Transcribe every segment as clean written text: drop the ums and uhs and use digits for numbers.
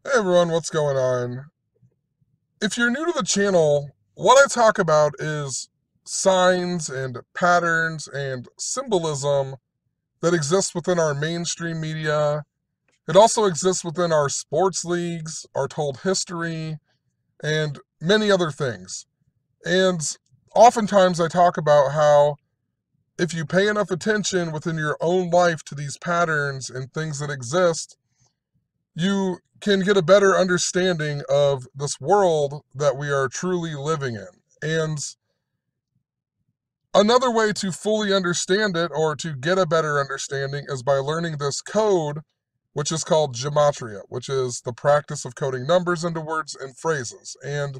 Hey everyone, what's going on? If you're new to the channel, what I talk about is signs and patterns and symbolism that exists within our mainstream media. It also exists within our sports leagues, our told history, and many other things. And oftentimes I talk about how if you pay enough attention within your own life to these patterns and things that exist, you can get a better understanding of this world that we are truly living in. And another way to fully understand it or to get a better understanding is by learning this code, which is called gematria, which is the practice of coding numbers into words and phrases. And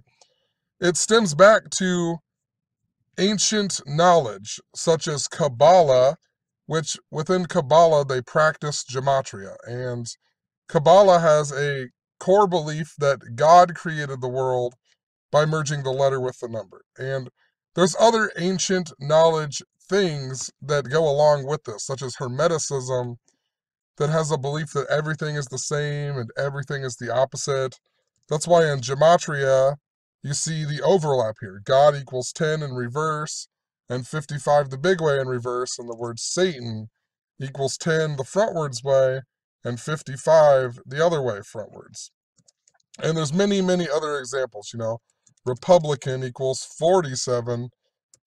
it stems back to ancient knowledge, such as Kabbalah, which within Kabbalah they practice gematria. And Kabbalah has a core belief that God created the world by merging the letter with the number. And there's other ancient knowledge things that go along with this, such as Hermeticism, that has a belief that everything is the same and everything is the opposite. That's why in Gematria, you see the overlap here. God equals 10 in reverse, and 55 the big way in reverse, and the word Satan equals 10 the frontwards way, and 55 the other way frontwards. And there's many, many other examples, Republican equals 47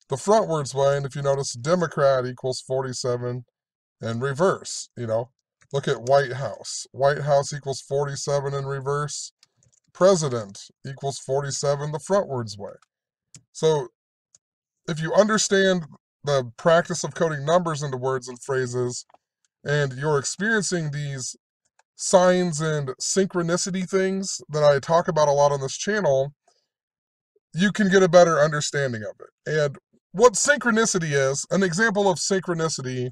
the frontwards way, and if you notice, Democrat equals 47 in reverse. Look at White House. White House equals 47 in reverse. President equals 47 the frontwards way. So if you understand the practice of coding numbers into words and phrases, and you're experiencing these signs and synchronicity things that I talk about a lot on this channel, you can get a better understanding of it. And what synchronicity is, an example of synchronicity,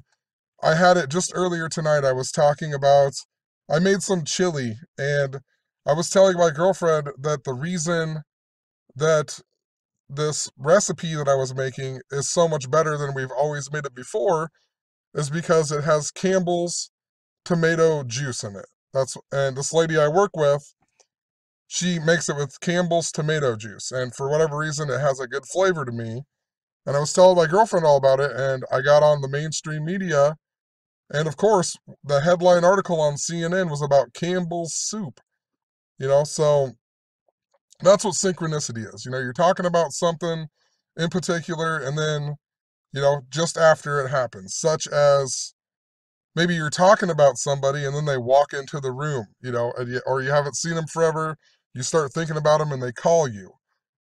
I had it just earlier tonight. I made some chili, and I was telling my girlfriend that the reason that this recipe that I was making is so much better than we've always made it before is because it has Campbell's tomato juice in it. And this lady I work with, she makes it with Campbell's tomato juice, and for whatever reason, it has a good flavor to me. And I was telling my girlfriend all about it, and I got on the mainstream media, and of course, the headline article on CNN was about Campbell's soup. So that's what synchronicity is. You're talking about something in particular, and then, just after it happens, such as maybe you're talking about somebody and then they walk into the room, or you haven't seen them forever, you start thinking about them and they call you.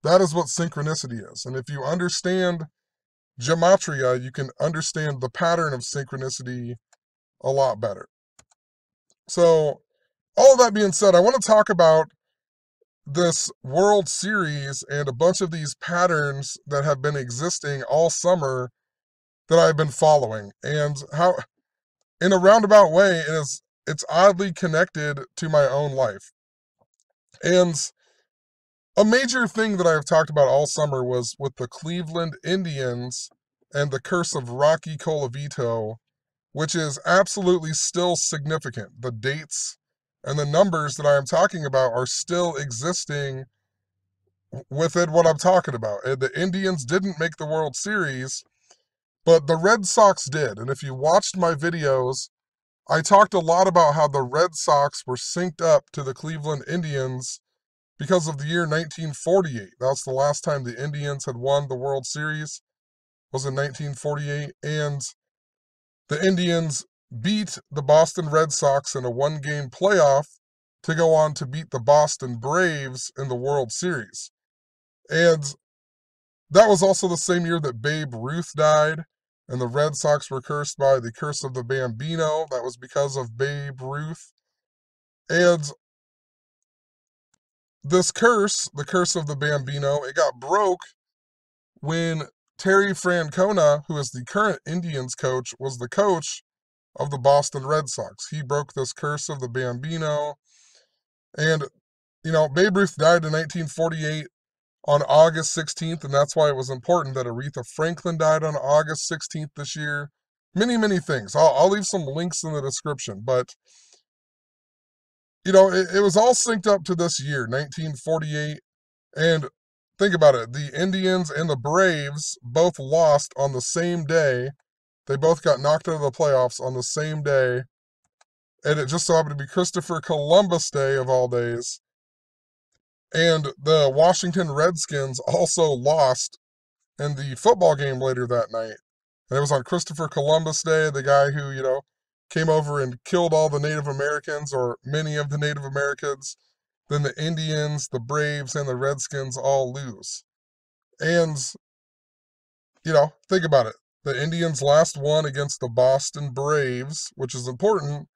That is what synchronicity is. And if you understand gematria, you can understand the pattern of synchronicity a lot better. So, all of that being said, I want to talk about this World Series and a bunch of these patterns that have been existing all summer that I've been following, and how, in a roundabout way, it's oddly connected to my own life. And a major thing that I've talked about all summer was with the Cleveland Indians and the curse of Rocky Colavito, which is absolutely still significant. The dates and the numbers that I am talking about are still existing within what I'm talking about. And the Indians didn't make the World Series, but the Red Sox did. And if you watched my videos, I talked a lot about how the Red Sox were synced up to the Cleveland Indians because of the year 1948. That's the last time the Indians had won the World Series, was in 1948. And the Indians beat the Boston Red Sox in a one-game playoff to go on to beat the Boston Braves in the World Series. And that was also the same year that Babe Ruth died, and the Red Sox were cursed by the curse of the Bambino. That was because of Babe Ruth. And this curse, the curse of the Bambino, it got broke when Terry Francona, who is the current Indians coach, was the coach of the Boston Red Sox. He broke this curse of the Bambino. And, Babe Ruth died in 1948 on August 16th, and that's why it was important that Aretha Franklin died on August 16th this year. Many, many things. I'll leave some links in the description, but it was all synced up to this year, 1948. And think about it, the Indians and the Braves both lost on the same day. They both got knocked out of the playoffs on the same day. And it just so happened to be Christopher Columbus Day of all days. And the Washington Redskins also lost in the football game later that night. And it was on Christopher Columbus Day, the guy who, came over and killed all the Native Americans, or many of the Native Americans. Then the Indians, the Braves, and the Redskins all lose. And, think about it. The Indians last won against the Boston Braves, which is important.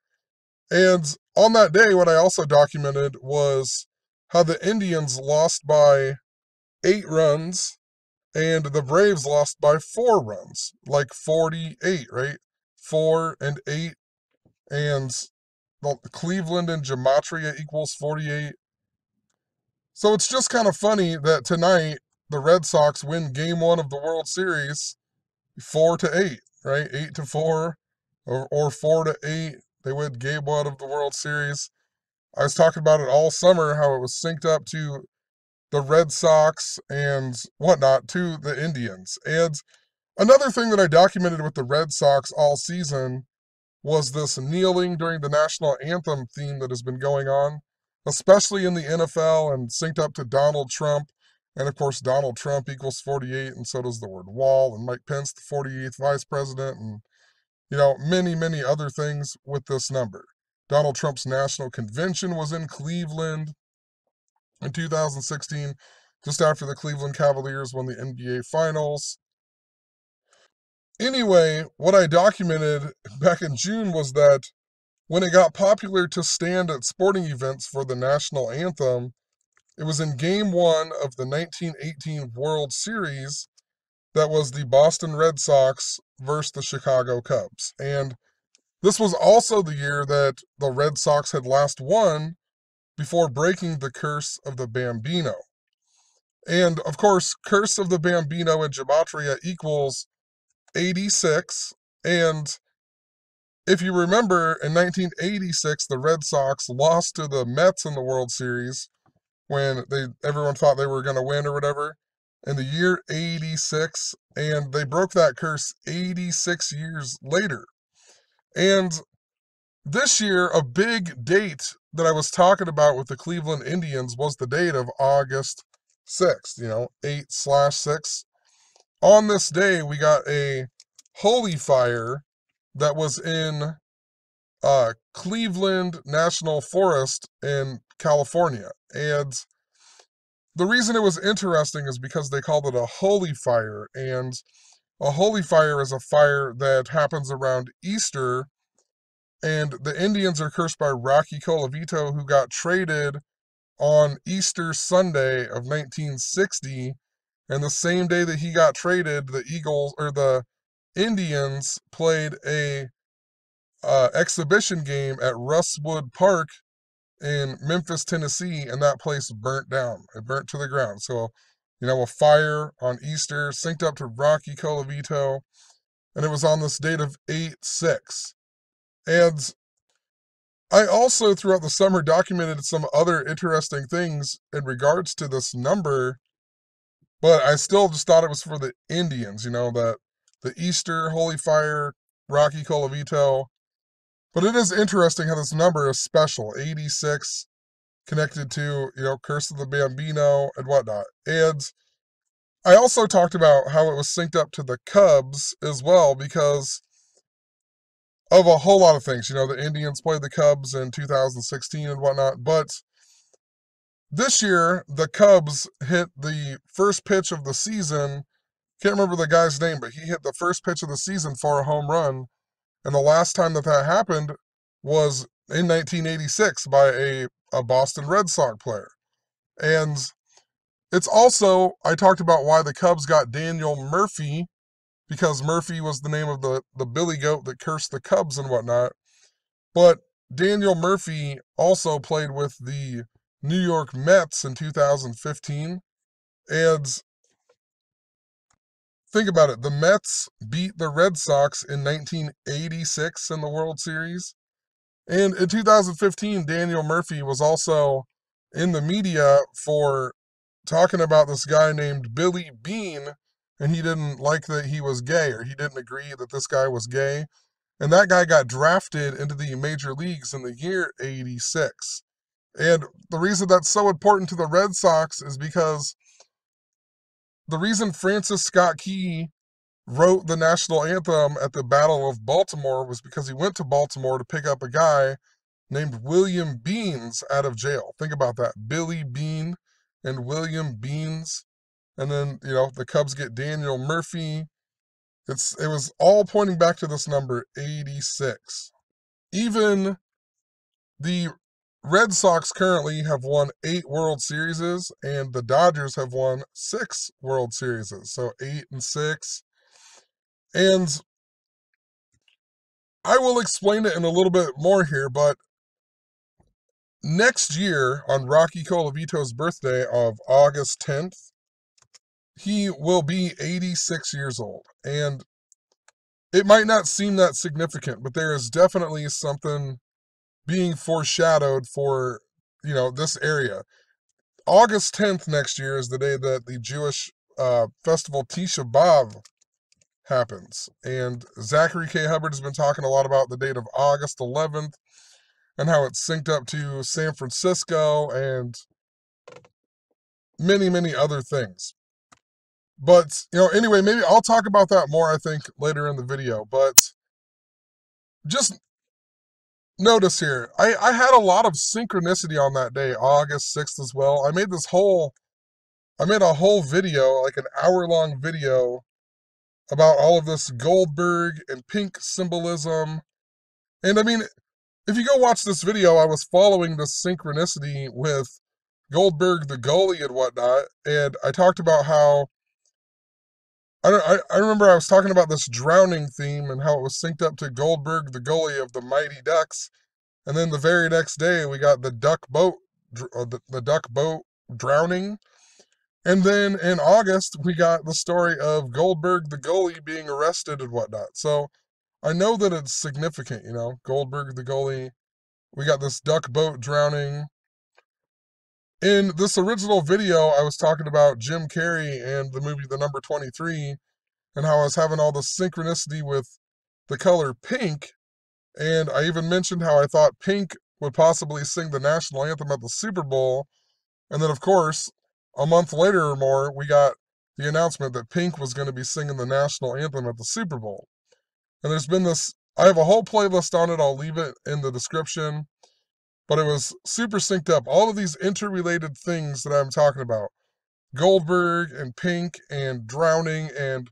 And on that day, what I also documented was how the Indians lost by 8 runs and the Braves lost by 4 runs, like 48, right? 4 and 8, and Cleveland and gematria equals 48. So it's just kind of funny that tonight the Red Sox win Game 1 of the World Series 4-8, right? 8-4 or 4-8. They win Game 1 of the World Series. I was talking about it all summer, how it was synced up to the Red Sox and whatnot to the Indians. And another thing that I documented with the Red Sox all season was this kneeling during the national anthem theme that has been going on, especially in the NFL and synced up to Donald Trump. And of course, Donald Trump equals 48, and so does the word wall, and Mike Pence, the 48th vice president, and, many, many other things with this number. Donald Trump's national convention was in Cleveland in 2016, just after the Cleveland Cavaliers won the NBA Finals. Anyway, what I documented back in June was that when it got popular to stand at sporting events for the national anthem, it was in Game 1 of the 1918 World Series that was the Boston Red Sox versus the Chicago Cubs. And this was also the year that the Red Sox had last won before breaking the curse of the Bambino. And of course, curse of the Bambino in gematria equals 86. And if you remember, in 1986, the Red Sox lost to the Mets in the World Series when everyone thought they were going to win or whatever. In the year 86, and they broke that curse 86 years later. And this year, a big date that I was talking about with the Cleveland Indians was the date of August 6th, 8/6. On this day, we got a holy fire that was in Cleveland National Forest in California. And the reason it was interesting is because they called it a holy fire. And a holy fire is a fire that happens around Easter. And the Indians are cursed by Rocky Colavito, who got traded on Easter Sunday of 1960. And the same day that he got traded, the Indians played a exhibition game at Russwood Park in Memphis, Tennessee, and that place burnt down. It burnt to the ground. So, a fire on Easter synced up to Rocky Colavito, and it was on this date of 8/6. And I also, throughout the summer, documented some other interesting things in regards to this number, but I still just thought it was for the Indians, that the Easter Holy Fire, Rocky Colavito. But it is interesting how this number is special, 86, connected to, Curse of the Bambino and whatnot. And I also talked about how it was synced up to the Cubs as well because of a whole lot of things. The Indians played the Cubs in 2016 and whatnot. But this year, the Cubs hit the first pitch of the season. Can't remember the guy's name, but he hit the first pitch of the season for a home run. And the last time that happened was in 1986 by a Boston Red Sox player. And it's also, I talked about why the Cubs got Daniel Murphy, because Murphy was the name of the billy goat that cursed the Cubs and whatnot. But Daniel Murphy also played with the New York Mets in 2015. And think about it. The Mets beat the Red Sox in 1986 in the World Series. And in 2015, Daniel Murphy was also in the media for talking about this guy named Billy Bean, and he didn't like that he was gay, or he didn't agree that this guy was gay. And that guy got drafted into the major leagues in the year 86. And the reason that's so important to the Red Sox is because the reason Francis Scott Key wrote the national anthem at the Battle of Baltimore was because he went to Baltimore to pick up a guy named William Beans out of jail. Think about that. Billy Bean and William Beans. And then, the Cubs get Daniel Murphy. It was all pointing back to this number 86. Even the Red Sox currently have won 8 World Series, and the Dodgers have won 6 World Series. So 8 and 6. And I will explain it in a little bit more here, but next year, on Rocky Colavito's birthday of August 10th, he will be 86 years old. And it might not seem that significant, but there is definitely something being foreshadowed for, this area. August 10th next year is the day that the Jewish festival Tisha B'Av happens. And Zachary K. Hubbard has been talking a lot about the date of August 11th and how it's synced up to San Francisco and many, many other things. But, anyway, maybe I'll talk about that more, I think, later in the video. But just notice here, I had a lot of synchronicity on that day, August 6th as well. I made a whole video, like an hour-long video, about all of this Goldberg and pink symbolism. And I mean, if you go watch this video, I was following this synchronicity with Goldberg, the goalie, and whatnot. And I talked about how, I remember I was talking about this drowning theme and how it was synced up to Goldberg, the goalie of the Mighty Ducks. And then the very next day, we got the duck boat drowning. And then in August, we got the story of Goldberg, the goalie, being arrested and whatnot. So I know that it's significant, Goldberg, the goalie. We got this duck boat drowning. In this original video, I was talking about Jim Carrey and the movie The Number 23, and how I was having all the synchronicity with the color pink. And I even mentioned how I thought Pink would possibly sing the national anthem at the Super Bowl. And then, of course, a month later or more, we got the announcement that Pink was going to be singing the national anthem at the Super Bowl. And there's been this, I have a whole playlist on it, I'll leave it in the description. But it was super synced up. All of these interrelated things that I'm talking about, Goldberg and Pink and drowning and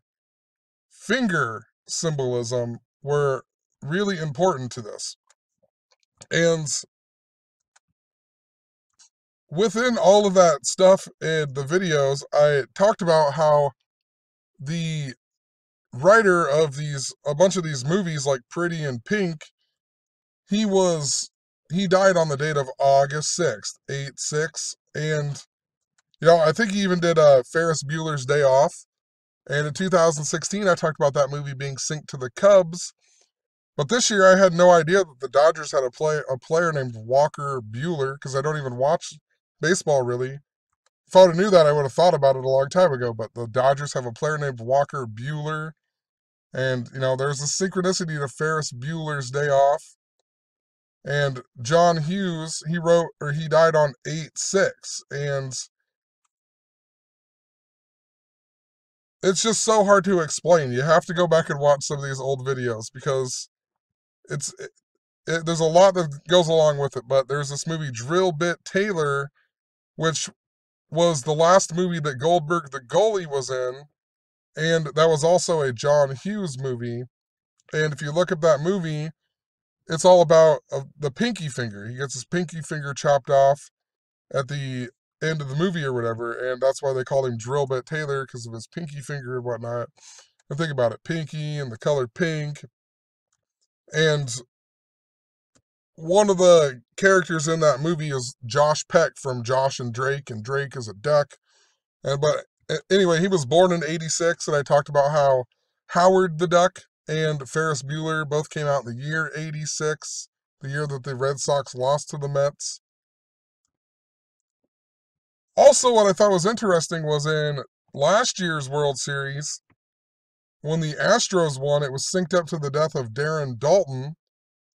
finger symbolism, were really important to this. And within all of that stuff in the videos, I talked about how the writer of a bunch of these movies like Pretty and Pink, he died on the date of August 6th, 8/6. And, I think he even did Ferris Bueller's Day Off. And in 2016, I talked about that movie being synced to the Cubs. But this year, I had no idea that the Dodgers had a player named Walker Buehler, because I don't even watch baseball, really. If I would have knew that, I would have thought about it a long time ago. But the Dodgers have a player named Walker Buehler. And, there's a synchronicity to Ferris Bueller's Day Off. And John Hughes, he died on 8/6. And it's just so hard to explain. You have to go back and watch some of these old videos, because there's a lot that goes along with it. But there's this movie Drill Bit Taylor, which was the last movie that Goldberg, the goalie, was in. And that was also a John Hughes movie. And if you look at that movie, it's all about the pinky finger. He gets his pinky finger chopped off at the end of the movie or whatever, and that's why they called him Drill Bit Taylor, because of his pinky finger and whatnot. And think about it, pinky and the color pink. And one of the characters in that movie is Josh Peck from Josh and Drake is a duck. But anyway, he was born in 86, and I talked about how Howard the Duck and Ferris Bueller both came out in the year 86. the year that the Red Sox lost to the Mets. Also, what I thought was interesting was in last year's World Series, when the Astros won, it was synced up to the death of Darren Daulton,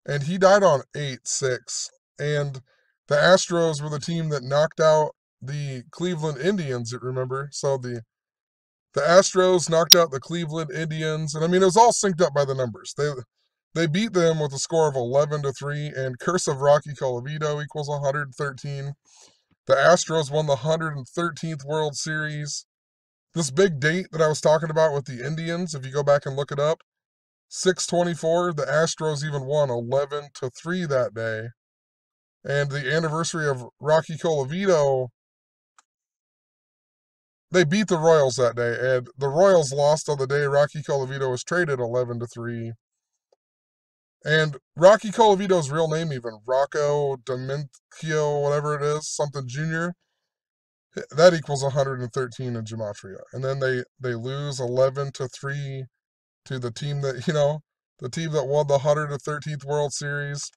and he died on 8-6. And the Astros were the team that knocked out the Cleveland Indians, you remember? So the Astros knocked out the Cleveland Indians, and I mean it was all synced up by the numbers. They beat them with a score of 11-3, and Curse of Rocky Colavito equals 113. The Astros won the 113th World Series. This big date that I was talking about with the Indians, if you go back and look it up, 6/24, the Astros even won 11-3 that day. And the anniversary of Rocky Colavito, they beat the Royals that day, and the Royals lost on the day Rocky Colavito was traded 11-3. And Rocky Colavito's real name, even Rocco Dementio, whatever it is, something junior, that equals 113 in gematria. And then they lose 11-3 to the team that, the team that won the 113th World Series.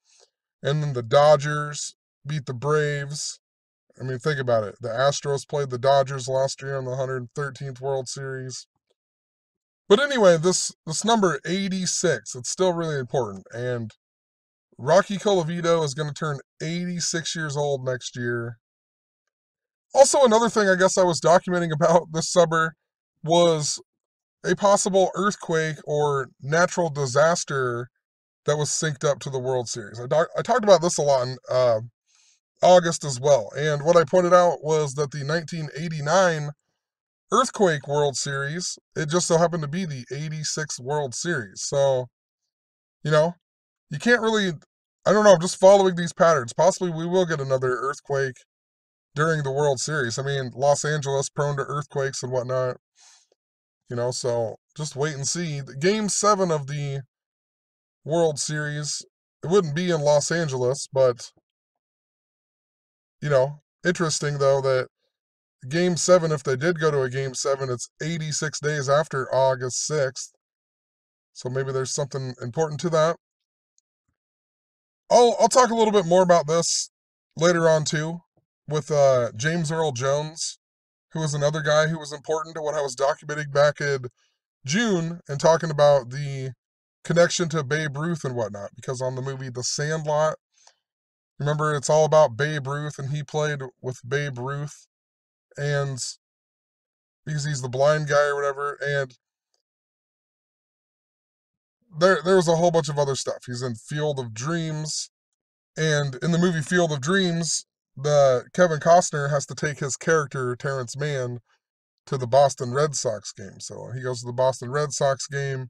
And then the Dodgers beat the Braves. I mean, think about it. The Astros played the Dodgers last year in the 113th World Series. But anyway, this number 86, it's still really important. And Rocky Colavito is going to turn 86 years old next year. Also, another thing I guess I was documenting about this summer was a possible earthquake or natural disaster that was synced up to the World Series. I talked about this a lot in August as well. And what I pointed out was that the 1989 Earthquake World Series, it just so happened to be the 86th World Series. So, you can't really, I don't know, I'm just following these patterns. Possibly we will get another earthquake during the World Series. I mean, Los Angeles, prone to earthquakes and whatnot. So just wait and see. Game 7 of the World Series, it wouldn't be in Los Angeles, but, interesting though that Game 7, if they did go to a Game 7, it's 86 days after August 6th. So maybe there's something important to that. I'll talk a little bit more about this later on too, with James Earl Jones, who was another guy who was important to what I was documenting back in June and talking about the connection to Babe Ruth and whatnot. Because on the movie The Sandlot, remember, it's all about Babe Ruth, and he played with Babe Ruth, and because he's the blind guy or whatever, and there was a whole bunch of other stuff. He's in Field of Dreams, and in the movie Field of Dreams, the Kevin Costner has to take his character, Terrence Mann, to the Boston Red Sox game. So he goes to the Boston Red Sox game,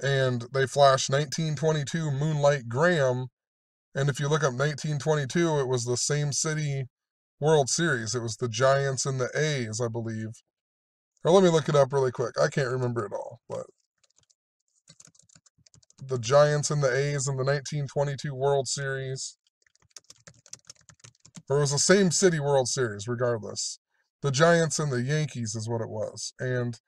and they flash 1922 Moonlight Graham, and if you look up 1922, it was the same city World Series. It was the Giants and the A's, I believe. Or let me look it up really quick. I can't remember it all, but the Giants and the A's in the 1922 World Series. Or it was the same city World Series, regardless. The Giants and the Yankees is what it was. And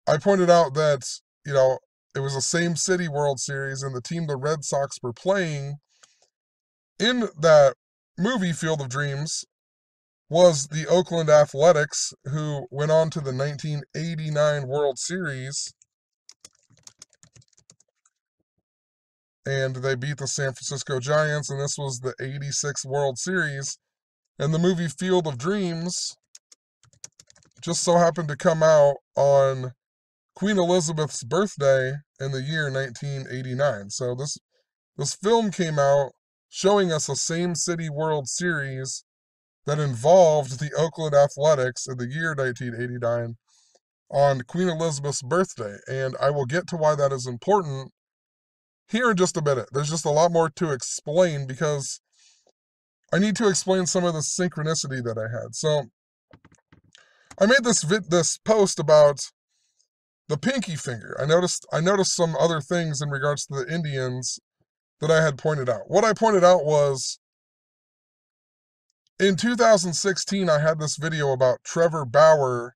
I pointed out that, it was the same city World Series, and the team the Red Sox were playing in that movie Field of Dreams was the Oakland Athletics, who went on to the 1989 World Series, and they beat the San Francisco Giants, and this was the 86th World Series. And the movie Field of Dreams just so happened to come out on Queen Elizabeth's birthday in the year 1989. So this film came out showing us a same city World Series that involved the Oakland Athletics in the year 1989 on Queen Elizabeth's birthday. And I will get to why that is important here in just a minute. There's just a lot more to explain because I need to explain some of the synchronicity that I had. So I made this post about the pinky finger. I noticed some other things in regards to the Indians that I had pointed out. What I pointed out was in 2016, I had this video about Trevor Bauer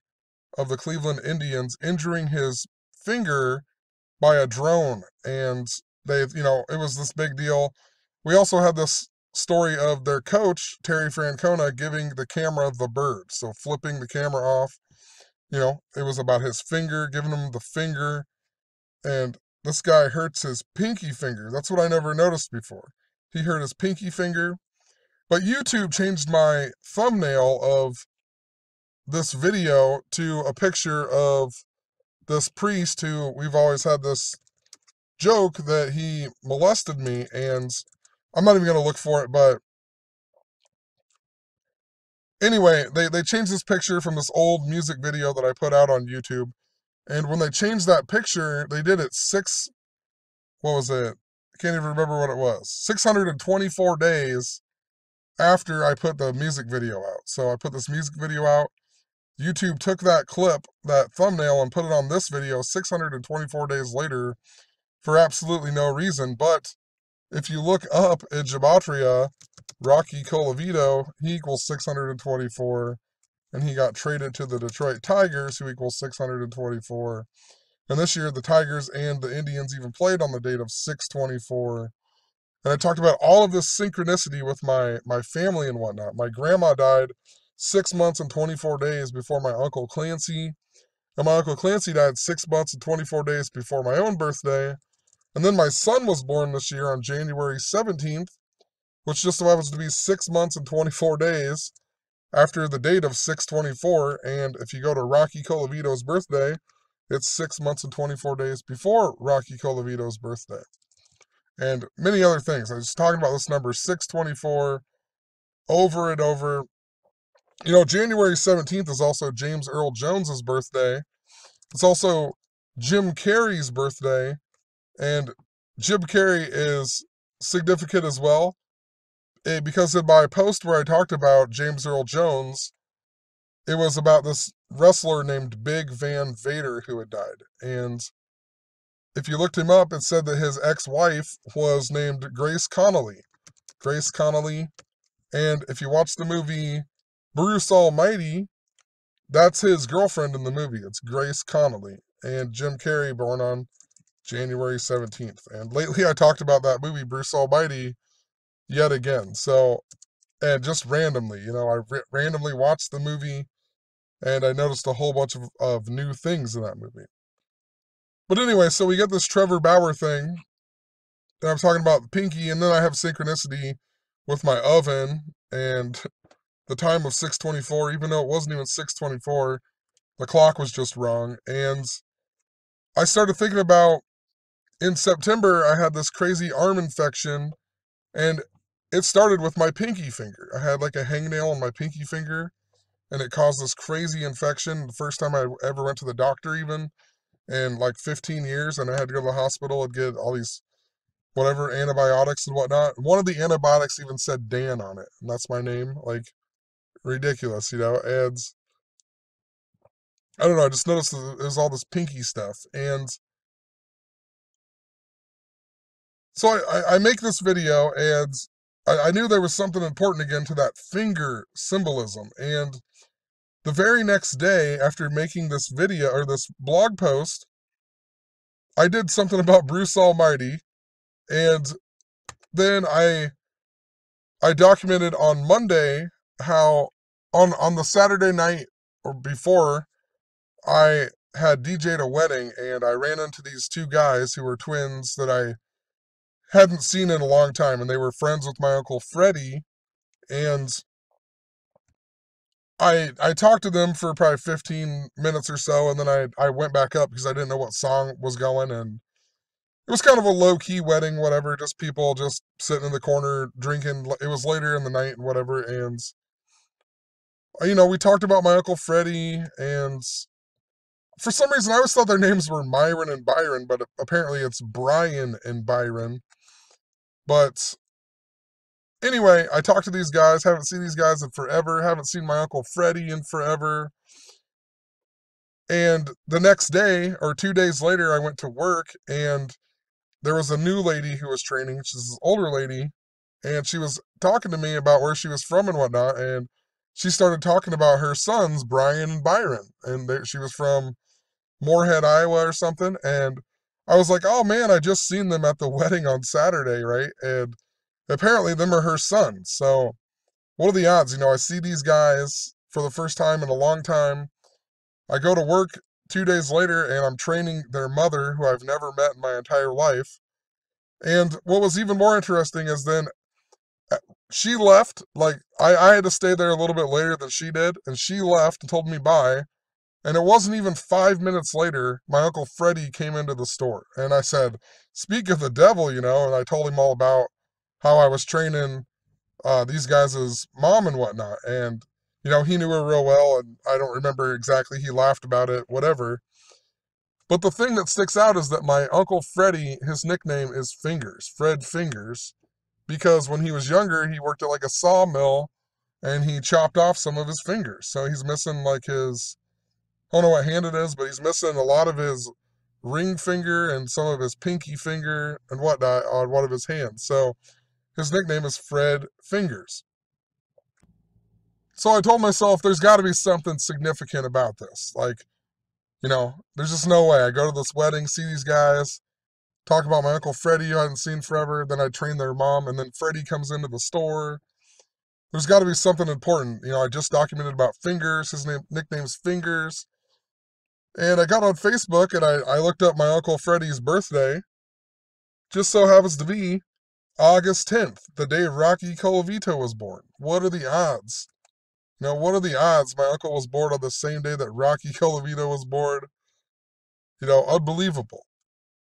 of the Cleveland Indians injuring his finger by a drone. And it was this big deal we also had this story of their coach, Terry Francona, giving the camera the bird. So flipping the camera off, it was about his finger, giving him the finger. And this guy hurts his pinky finger. That's what I never noticed before. He hurt his pinky finger. But YouTube changed my thumbnail of this video to a picture of this priest who we've always had this joke that he molested me, and I'm not even going to look for it, but anyway, they changed this picture from this old music video that I put out on YouTube, and when they changed that picture, they did it what was it? I can't even remember what it was. 624 days after I put the music video out. So I put this music video out. YouTube took that clip, that thumbnail, and put it on this video 624 days later for absolutely no reason. But if you look up in Gematria, Rocky Colavito, he equals 624, and he got traded to the Detroit Tigers, who equals 624. And this year, the Tigers and the Indians even played on the date of 624. And I talked about all of this synchronicity with my family and whatnot. My grandma died 6 months and 24 days before my Uncle Clancy. And my Uncle Clancy died 6 months and 24 days before my own birthday. And then my son was born this year on January 17th, which just so happens to be 6 months and 24 days after the date of 624. And if you go to Rocky Colavito's birthday, it's 6 months and 24 days before Rocky Colavito's birthday. And many other things. I was talking about this number 624 over and over. January 17th is also James Earl Jones's birthday. It's also Jim Carrey's birthday. And Jim Carrey is significant as well, because in my post where I talked about James Earl Jones, it was about this wrestler named Big Van Vader who had died. And if you looked him up, it said that his ex-wife was named Grace Connolly. Grace Connolly. And if you watch the movie Bruce Almighty, that's his girlfriend in the movie. It's Grace Connolly. And Jim Carrey, born on January 17th. And lately I talked about that movie, Bruce Almighty, yet again. So, and just randomly, I randomly watched the movie, and I noticed a whole bunch of new things in that movie. But anyway, so we get this Trevor Bauer thing, and I'm talking about the pinky, and then I have synchronicity with my oven, and the time of 624, even though it wasn't even 624, the clock was just wrong. And I started thinking about, in September, I had this crazy arm infection, and it started with my pinky finger. I had like a hangnail on my pinky finger, and it caused this crazy infection. The first time I ever went to the doctor, even in like 15 years, and I had to go to the hospital and get all these whatever antibiotics and whatnot. One of the antibiotics even said Dan on it, and that's my name. Like, ridiculous, And I don't know, I just noticed that there's all this pinky stuff. And so I make this video, and I knew there was something important again to that finger symbolism. And the very next day after making this video, or this blog post, I did something about Bruce Almighty. And then I documented on Monday how on the Saturday night or before, I had DJ'd a wedding, and I ran into these two guys who were twins that I hadn't seen in a long time, and they were friends with my Uncle Freddy. And I talked to them for probably 15 minutes or so, and then I went back up because I didn't know what song was going, and it was kind of a low-key wedding, whatever, just people just sitting in the corner drinking. It was later in the night and whatever, and we talked about my Uncle Freddy, and for some reason I always thought their names were Myron and Byron, but apparently it's Brian and Byron. But anyway, I talked to these guys, haven't seen these guys in forever, haven't seen my Uncle Freddy in forever. And the next day, or 2 days later, I went to work, and there was a new lady who was training. She's an older lady, and she was talking to me about where she was from and whatnot, and she started talking about her sons, Brian and Byron, and she was from Moorhead, Iowa or something, and I was like, oh man, I just seen them at the wedding on Saturday, right? And apparently them are her sons. So what are the odds? I see these guys for the first time in a long time. I go to work 2 days later and I'm training their mother, who I've never met in my entire life. And what was even more interesting is then she left. Like, I had to stay there a little bit later than she did, and she left and told me bye. And it wasn't even 5 minutes later, my Uncle Freddie came into the store. And I said, "Speak of the devil," and I told him all about how I was training these guys' mom and whatnot. And, he knew her real well, and I don't remember exactly. He laughed about it, whatever. But the thing that sticks out is that my Uncle Freddie, his nickname is Fingers, Fred Fingers, because when he was younger, he worked at like a sawmill and he chopped off some of his fingers. So he's missing like I don't know what hand it is, but he's missing a lot of his ring finger and some of his pinky finger and whatnot on one of his hands. So his nickname is Fred Fingers. So I told myself there's got to be something significant about this. Like, there's just no way. I go to this wedding, see these guys, talk about my Uncle Freddie, who I hadn't seen forever. Then I train their mom, and then Freddie comes into the store. There's got to be something important. I just documented about Fingers. His nickname's Fingers. And I got on Facebook and I looked up my Uncle Freddie's birthday. Just so happens to be August 10th, the day Rocky Colavito was born. What are the odds? What are the odds my uncle was born on the same day that Rocky Colavito was born? Unbelievable.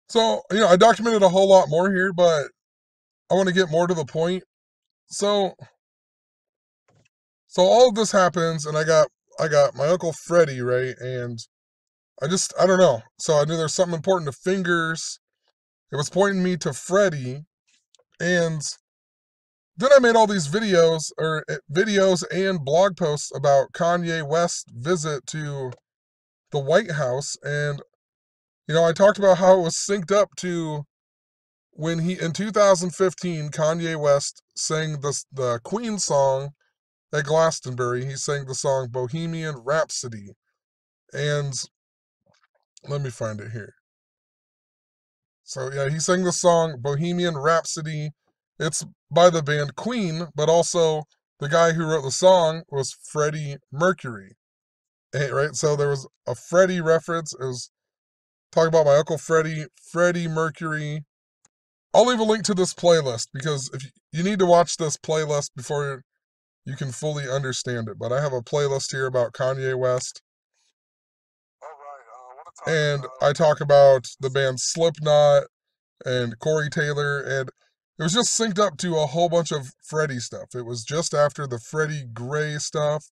So, I documented a whole lot more here, but I want to get more to the point. So all of this happens, and I got my Uncle Freddie, right? And I don't know. So I knew there's something important to Fingers. It was pointing me to Freddie. And then I made all these videos and blog posts about Kanye West's visit to the White House. And, I talked about how it was synced up to when in 2015, Kanye West sang the Queen song at Glastonbury. He sang the song Bohemian Rhapsody. And let me find it here. So yeah, he sang the song Bohemian Rhapsody. It's by the band Queen, but also the guy who wrote the song was Freddie Mercury. Right? So there was a Freddie reference. It was talking about my Uncle Freddie, Freddie Mercury. I'll leave a link to this playlist because if you need to watch this playlist before you can fully understand it. But I have a playlist here about Kanye West. And I talk about the band Slipknot and Corey Taylor, and it was just synced up to a whole bunch of Freddie stuff. It was just after the Freddie Gray stuff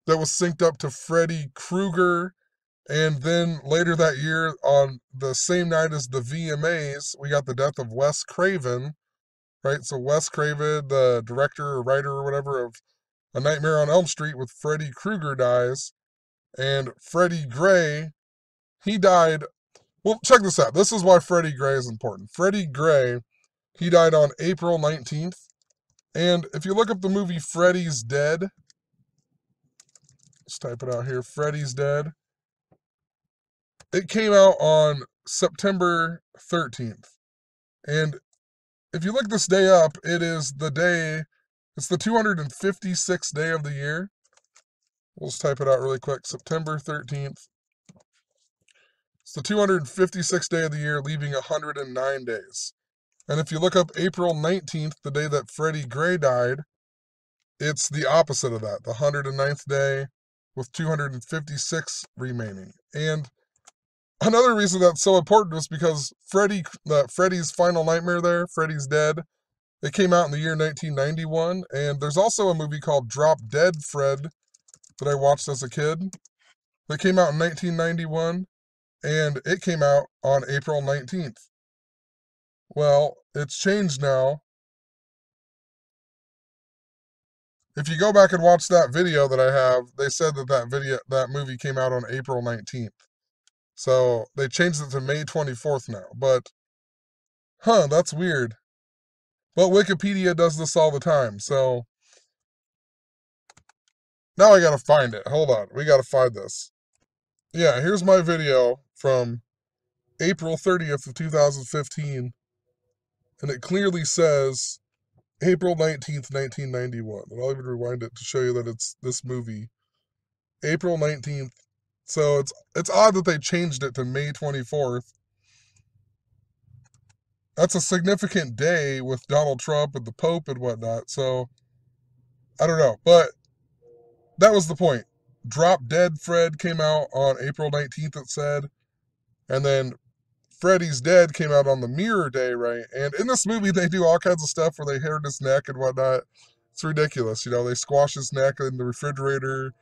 that was synced up to Freddy Krueger, and then later that year, on the same night as the VMAs, we got the death of Wes Craven, right? So Wes Craven, the director or writer or whatever of A Nightmare on Elm Street with Freddy Krueger dies, and Freddie Gray, he died. Well, check this out. This is why Freddie Gray is important. Freddie Gray, he died on April 19th. And if you look up the movie Freddy's Dead, let's type it out here, Freddy's Dead. It came out on September 13th. And if you look this day up, it's the 256th day of the year. We'll just type it out really quick, September 13th. It's the 256th day of the year, leaving 109 days. And if you look up April 19th, the day that Freddie Gray died, it's the opposite of that, the 109th day with 256 remaining. And another reason that's so important is because Freddy's Final Nightmare there, Freddy's Dead, it came out in the year 1991. And there's also a movie called Drop Dead Fred that I watched as a kid that came out in 1991. And it came out on April 19th. Well, it's changed now. If you go back and watch that video that I have, they said that movie came out on April 19th. So they changed it to May 24th now. But, that's weird. But Wikipedia does this all the time. So now I gotta find it. Hold on. We gotta find this. Yeah, here's my video from April 30th of 2015. And it clearly says April 19th, 1991. And I'll even rewind it to show you that it's this movie. April 19th. So it's odd that they changed it to May 24th. That's a significant day with Donald Trump and the Pope and whatnot. So I don't know. But that was the point. Drop Dead Fred came out on April 19th, it said. And then Freddy's Dead came out on the mirror day, right? And in this movie, they do all kinds of stuff where they hair his neck and whatnot. It's ridiculous. You know, they squash his neck in the refrigerator.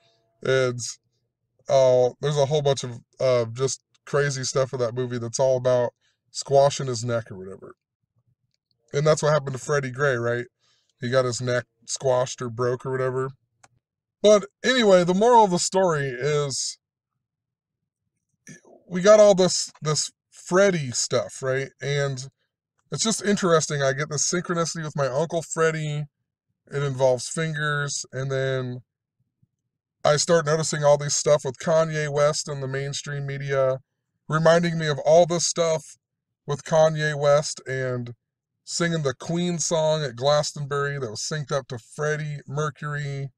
And there's a whole bunch of just crazy stuff in that movie that's all about squashing his neck or whatever. And that's what happened to Freddie Gray, right? He got his neck squashed or broke or whatever. But anyway, the moral of the story is we got all this Freddy stuff, right? And it's just interesting. I get this synchronicity with my Uncle Freddy. It involves fingers. And then I start noticing all this stuff with Kanye West and the mainstream media, reminding me of all this stuff with Kanye West and singing the Queen song at Glastonbury that was synced up to Freddie Mercury.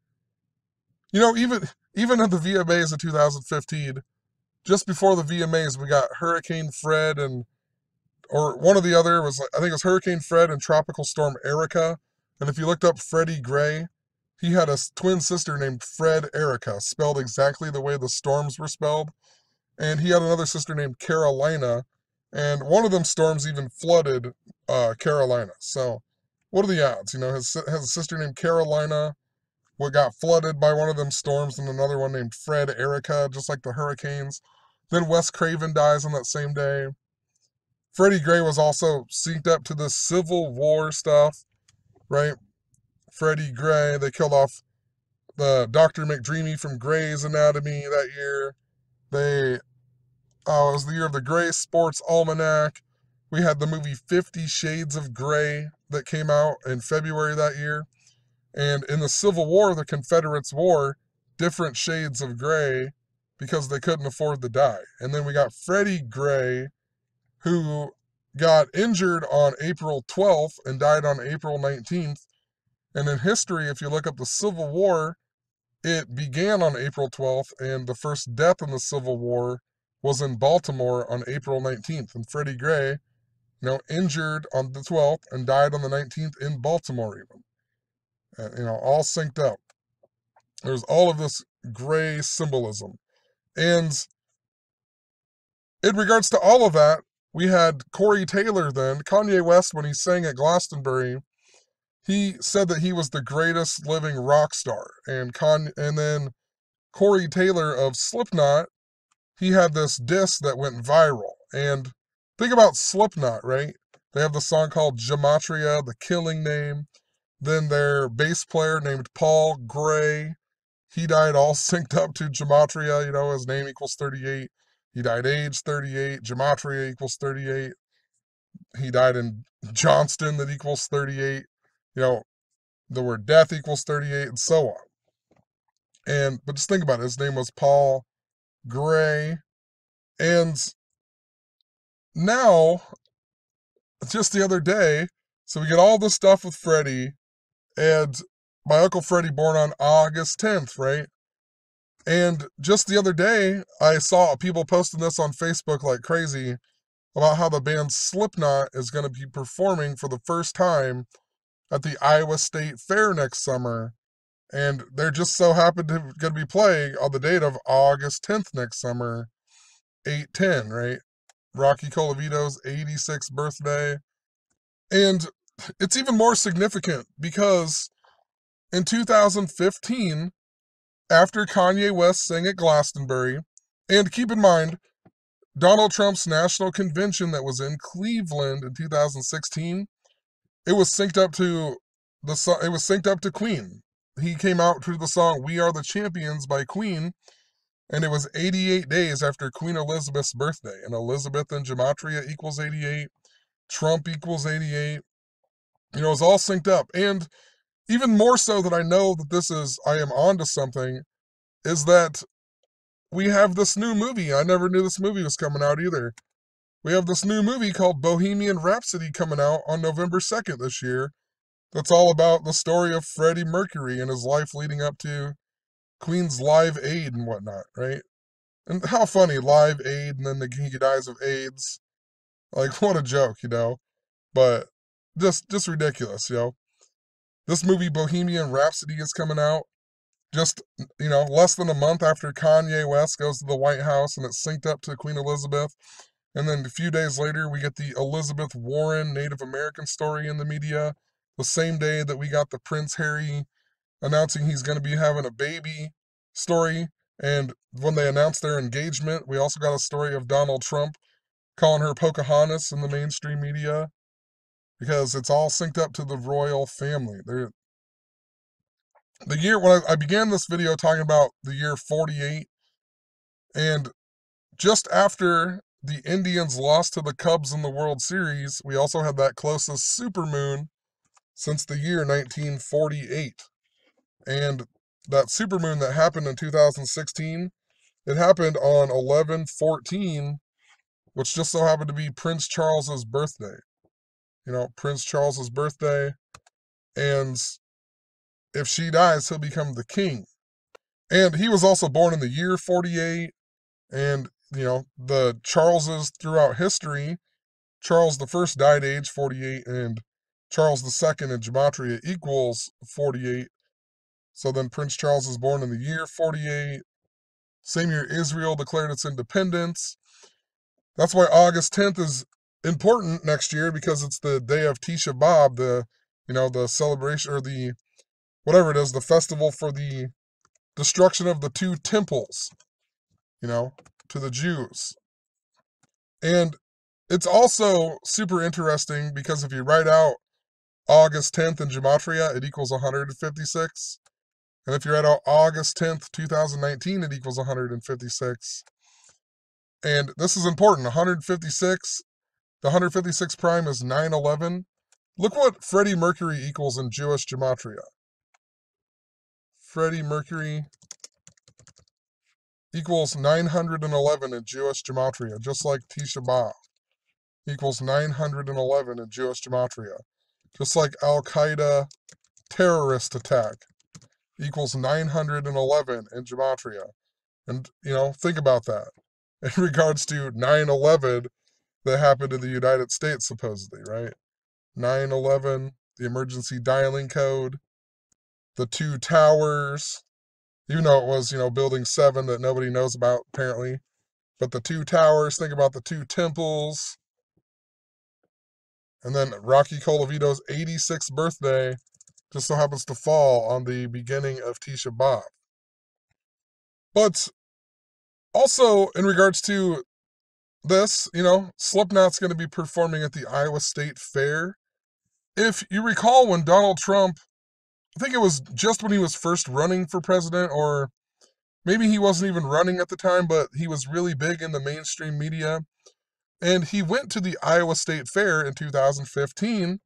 You know, even at the VMAs of 2015, just before the VMAs, we got Hurricane Fred or one of the other was, I think it was Hurricane Fred and Tropical Storm Erica. And if you looked up Freddie Gray, he had a twin sister named Fred Erica, spelled exactly the way the storms were spelled. And he had another sister named Carolina, and one of them storms even flooded Carolina. So what are the odds? You know, has a sister named Carolina, what got flooded by one of them storms, and another one named Fred Erica, just like the hurricanes. Then Wes Craven dies on that same day. Freddie Gray was also synced up to the Civil War stuff, right? Freddie Gray, they killed off the Dr. McDreamy from Grey's Anatomy that year. It was the year of the Gray Sports Almanac. We had the movie 50 Shades of Grey that came out in February that year. And in the Civil War, the Confederates wore different shades of gray because they couldn't afford to dye. And then we got Freddie Gray, who got injured on April 12th and died on April 19th. And in history, if you look up the Civil War, it began on April 12th, and the first death in the Civil War was in Baltimore on April 19th. And Freddie Gray, injured on the 12th and died on the 19th in Baltimore even. All synced up. There's all of this gray symbolism. And in regards to all of that, we had Corey Taylor then, Kanye West, when he sang at Glastonbury, he said that he was the greatest living rock star. And then Corey Taylor of Slipknot, he had this diss that went viral. And think about Slipknot, right? They have the song called Gematria, the killing name. Then their bass player named Paul Gray, he died all synced up to Gematria, his name equals 38. He died age 38, Gematria equals 38. He died in Johnston, that equals 38. The word death equals 38, and so on. But just think about it, his name was Paul Gray. And now, just the other day, so we get all this stuff with Freddie, and my Uncle Freddie born on August 10th, right? And just the other day, I saw people posting this on Facebook like crazy about how the band Slipknot is going to be performing for the first time at the Iowa State Fair next summer. And they're just so happen to going to be playing on the date of August 10th next summer, 8/10, right? Rocky Colavito's 86th birthday. And it's even more significant because in 2015, after Kanye West sang at Glastonbury, and keep in mind, Donald Trump's national convention that was in Cleveland in 2016, it was synced up to Queen. He came out to the song "We Are the Champions" by Queen, and it was 88 days after Queen Elizabeth's birthday. And Elizabeth in Gematria equals 88, Trump equals 88. It's all synced up. And even more so that I know that I am onto something, is that we have this new movie. I never knew this movie was coming out either. We have this new movie called Bohemian Rhapsody coming out on November 2nd this year. that's all about the story of Freddie Mercury and his life leading up to Queen's Live Aid and whatnot, right? And how funny, Live Aid, and then he dies of AIDS. Like, what a joke, you know? But just ridiculous, you know? This movie, Bohemian Rhapsody, is coming out just, less than a month after Kanye West goes to the White House and it's synced up to Queen Elizabeth. And then a few days later, we get the Elizabeth Warren Native American story in the media. The same day that we got the Prince Harry announcing he's going to be having a baby story. And when they announced their engagement, we also got a story of Donald Trump calling her Pocahontas in the mainstream media because it's all synced up to the royal family. The year when I began this video talking about the year 48, and just after the Indians lost to the Cubs in the World Series, we also had that closest supermoon since the year 1948. And that supermoon that happened in 2016, it happened on 11/14, which just so happened to be Prince Charles's birthday. Prince Charles's birthday, and if she dies, he'll become the king. And he was also born in the year 48, and, the Charleses throughout history, Charles the First died age 48, and Charles the Second in gematria equals 48. So then Prince Charles is born in the year 48. Same year Israel declared its independence. That's why August 10th is important next year, because it's the day of Tisha B'Av, the celebration, or the, whatever it is, the festival for the destruction of the two temples, to the Jews. And it's also super interesting because if you write out August 10th in gematria, it equals 156. And if you write out August 10th, 2019, it equals 156. And this is important. 156, the 156 prime is 911. Look what Freddie Mercury equals in Jewish gematria. Freddie Mercury equals 911 in Jewish gematria, just like Tisha B'Av equals 911 in Jewish gematria. Just like Al-Qaeda terrorist attack equals 911 in gematria. And, think about that in regards to 9/11 that happened in the United States, supposedly, right? 9/11, the emergency dialing code, the two towers, even though it was, building 7 that nobody knows about, apparently. But the two towers, think about the two temples. And then Rocky Colavito's 86th birthday just so happens to fall on the beginning of Tisha B'Av. But also, in regards to this, Slipknot's going to be performing at the Iowa State Fair. If you recall, when Donald Trump, I think it was just when he was first running for president, or maybe he wasn't even running at the time, but he was really big in the mainstream media. And he went to the Iowa State Fair in 2015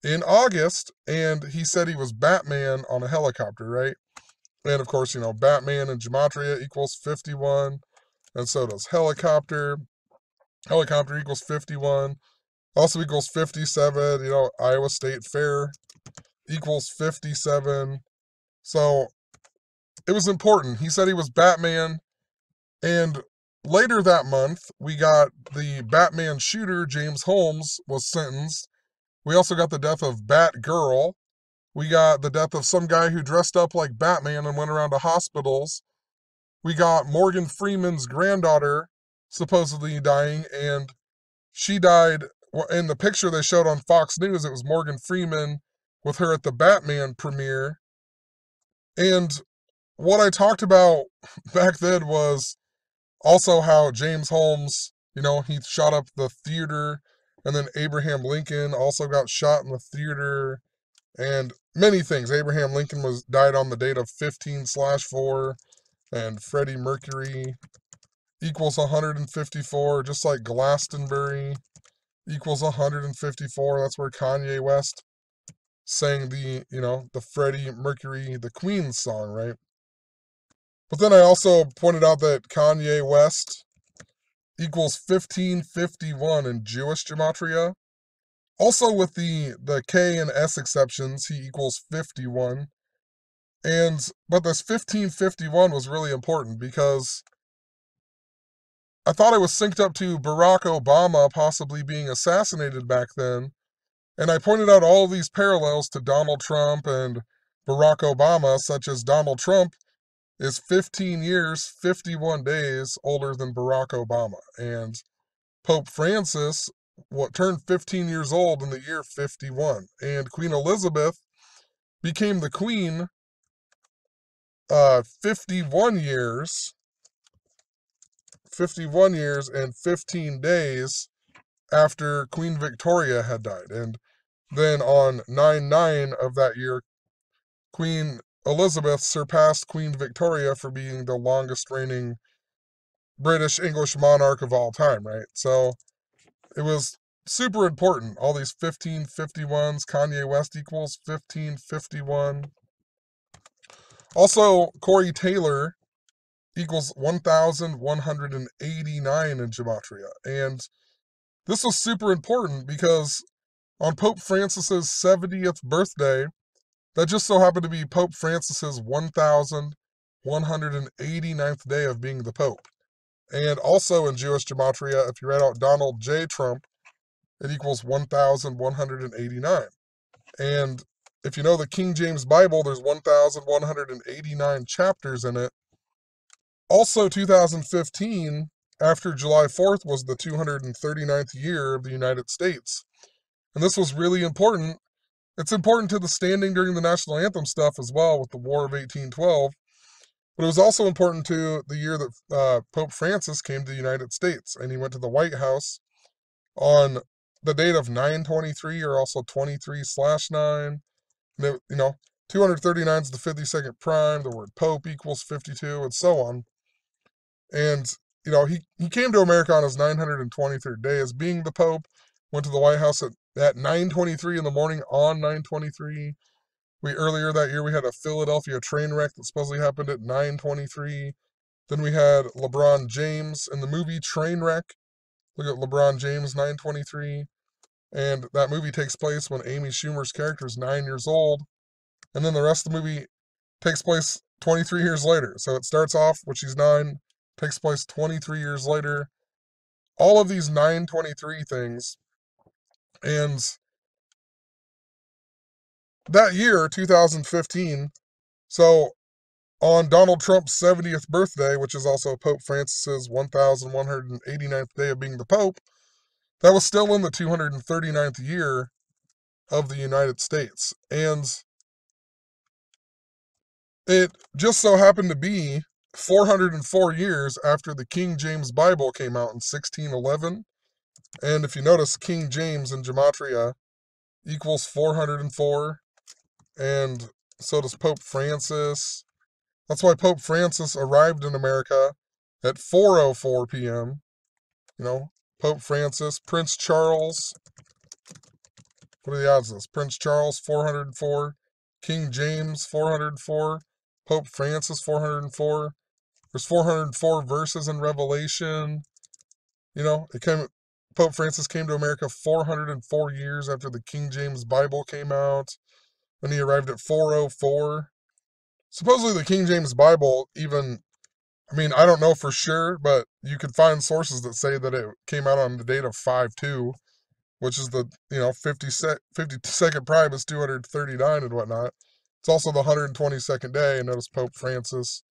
in August, and he said he was Batman on a helicopter, right? And of course, Batman in gematria equals 51, and so does helicopter. Helicopter equals 51, also equals 57, Iowa State Fair equals 57. So it was important. He said he was Batman, and later that month, we got the Batman shooter, James Holmes, was sentenced. We also got the death of Batgirl. We got the death of some guy who dressed up like Batman and went around to hospitals. We got Morgan Freeman's granddaughter supposedly dying, and she died in the picture they showed on Fox News. It was Morgan Freeman with her at the Batman premiere. And what I talked about back then was also how James Holmes, he shot up the theater, and then Abraham Lincoln also got shot in the theater, and many things. Abraham Lincoln died on the date of 15/4, and Freddie Mercury equals 154, just like Glastonbury equals 154. That's where Kanye West sang the Freddie Mercury, the Queen song, right? But then I also pointed out that Kanye West equals 1551 in Jewish gematria. Also, with the K and S exceptions, he equals 51. But this 1551 was really important because I thought it was synced up to Barack Obama possibly being assassinated back then. And I pointed out all of these parallels to Donald Trump and Barack Obama, such as Donald Trump is 15 years, 51 days older than Barack Obama. And Pope Francis turned 15 years old in the year 51. And Queen Elizabeth became the queen 51 years, 51 years and 15 days after Queen Victoria had died. And then on 9/9 of that year, Queen Elizabeth surpassed Queen Victoria for being the longest reigning British English monarch of all time, right? So it was super important. All these 1551s, Kanye West equals 1551. Also, Corey Taylor equals 1,189 in Gematria. And this was super important because on Pope Francis's 70th birthday, that just so happened to be Pope Francis's 1,189th day of being the Pope. And also in Jewish Gematria, if you write out Donald J. Trump, it equals 1,189. And if you know the King James Bible, there's 1,189 chapters in it. Also, 2015, after July 4th, was the 239th year of the United States. And this was really important. It's important to the standing during the national anthem stuff as well with the War of 1812. But it was also important to the year that Pope Francis came to the United States. And he went to the White House on the date of 9/23, or also 23/9. And 239 is the 52nd prime. The word Pope equals 52, and so on. And, he came to America on his 923rd day as being the Pope, went to the White House at 9:23 in the morning on 9/23. Earlier that year, we had a Philadelphia train wreck that supposedly happened at 9:23. Then we had LeBron James in the movie Trainwreck. Look at LeBron James, 9:23. And that movie takes place when Amy Schumer's character is 9 years old. And then the rest of the movie takes place 23 years later. So it starts off when she's 9, takes place 23 years later. All of these 9/23 things. And that year, 2015, so on Donald Trump's 70th birthday, which is also Pope Francis's 1,189th day of being the Pope, that was still in the 239th year of the United States. And it just so happened to be 404 years after the King James Bible came out in 1611. And if you notice, King James in Gematria equals 404. And so does Pope Francis. That's why Pope Francis arrived in America at 4:04 p.m. Pope Francis, Prince Charles. What are the odds of this? Prince Charles, 404. King James, 404. Pope Francis, 404. There's 404 verses in Revelation. Pope Francis came to America 404 years after the King James Bible came out, when he arrived at 4:04. Supposedly the King James Bible I don't know for sure, but you could find sources that say that it came out on the date of 5/2, which is the, 52nd prime is 239 and whatnot. It's also the 122nd day, and notice Pope Francis,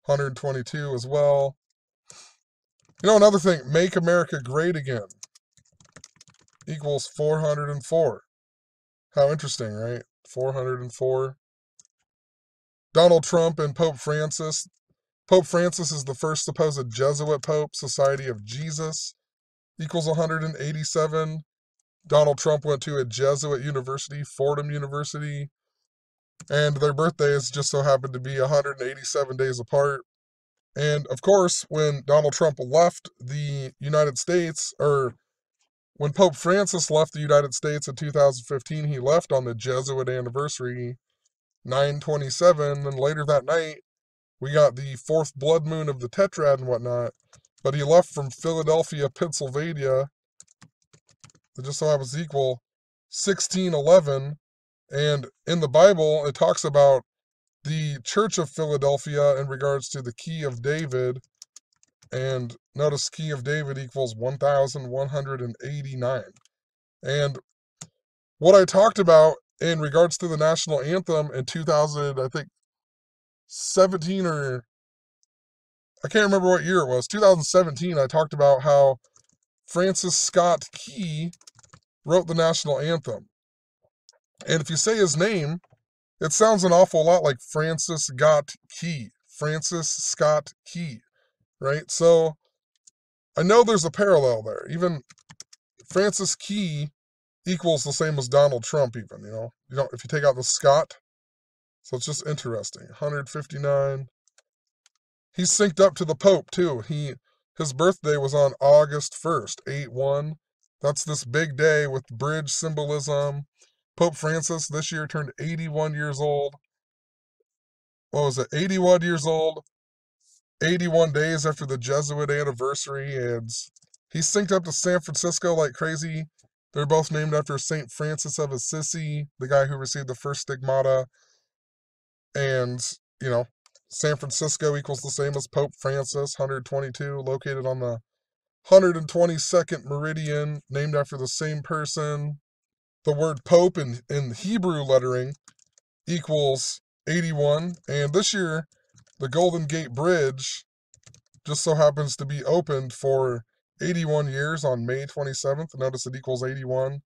122 as well. Another thing, Make America Great Again equals 404. How interesting, right? 404. Donald Trump and Pope Francis. Pope Francis is the first supposed Jesuit Pope, Society of Jesus, equals 187. Donald Trump went to a Jesuit university, Fordham University, and their birthdays just so happened to be 187 days apart. And of course, when Donald Trump left the United States, or when Pope Francis left the United States in 2015, he left on the Jesuit anniversary, 9/27, and later that night, we got the fourth blood moon of the Tetrad and whatnot, but he left from Philadelphia, Pennsylvania. It just so happens to equal 1611. And in the Bible, it talks about the Church of Philadelphia in regards to the key of David. And notice key of David equals 1189. And what I talked about in regards to the national anthem in 2000, I think 17, or I can't remember what year it was, 2017, I talked about how Francis Scott Key wrote the national anthem. And if you say his name, it sounds an awful lot like Francis Scott Key. Francis Scott Key, right? So I know there's a parallel there. Even Francis Key equals the same as Donald Trump, even, if you take out the Scott. So it's just interesting. 159. He's synced up to the Pope, too. His birthday was on August 1st, 8-1. That's this big day with bridge symbolism. Pope Francis this year turned 81 years old. What was it? 81 years old, 81 days after the Jesuit anniversary, and he's synced up to San Francisco like crazy. They're both named after St. Francis of Assisi, the guy who received the first stigmata. And, San Francisco equals the same as Pope Francis, 122, located on the 122nd meridian, named after the same person. The word Pope in Hebrew lettering equals 81. And this year, the Golden Gate Bridge just so happens to be opened for 81 years on May 27th. Notice it equals 81,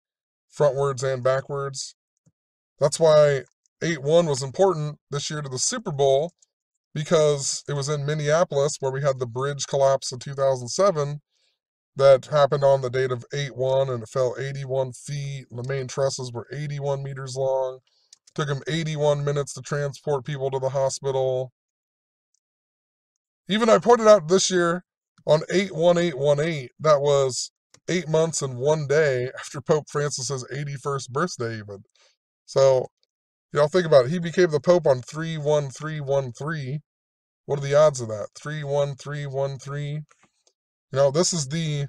frontwards and backwards. That's why 8-1 was important this year to the Super Bowl, because it was in Minneapolis where we had the bridge collapse in 2007 that happened on the date of 8-1, and it fell 81 feet. The main trusses were 81 meters long. Took them 81 minutes to transport people to the hospital. Even I pointed out this year on 8-1-8-1-8, that was 8 months and 1 day after Pope Francis's 81st birthday even. So, think about it. He became the Pope on 3-1-3-1-3. What are the odds of that? 3-1-3-1-3. This is the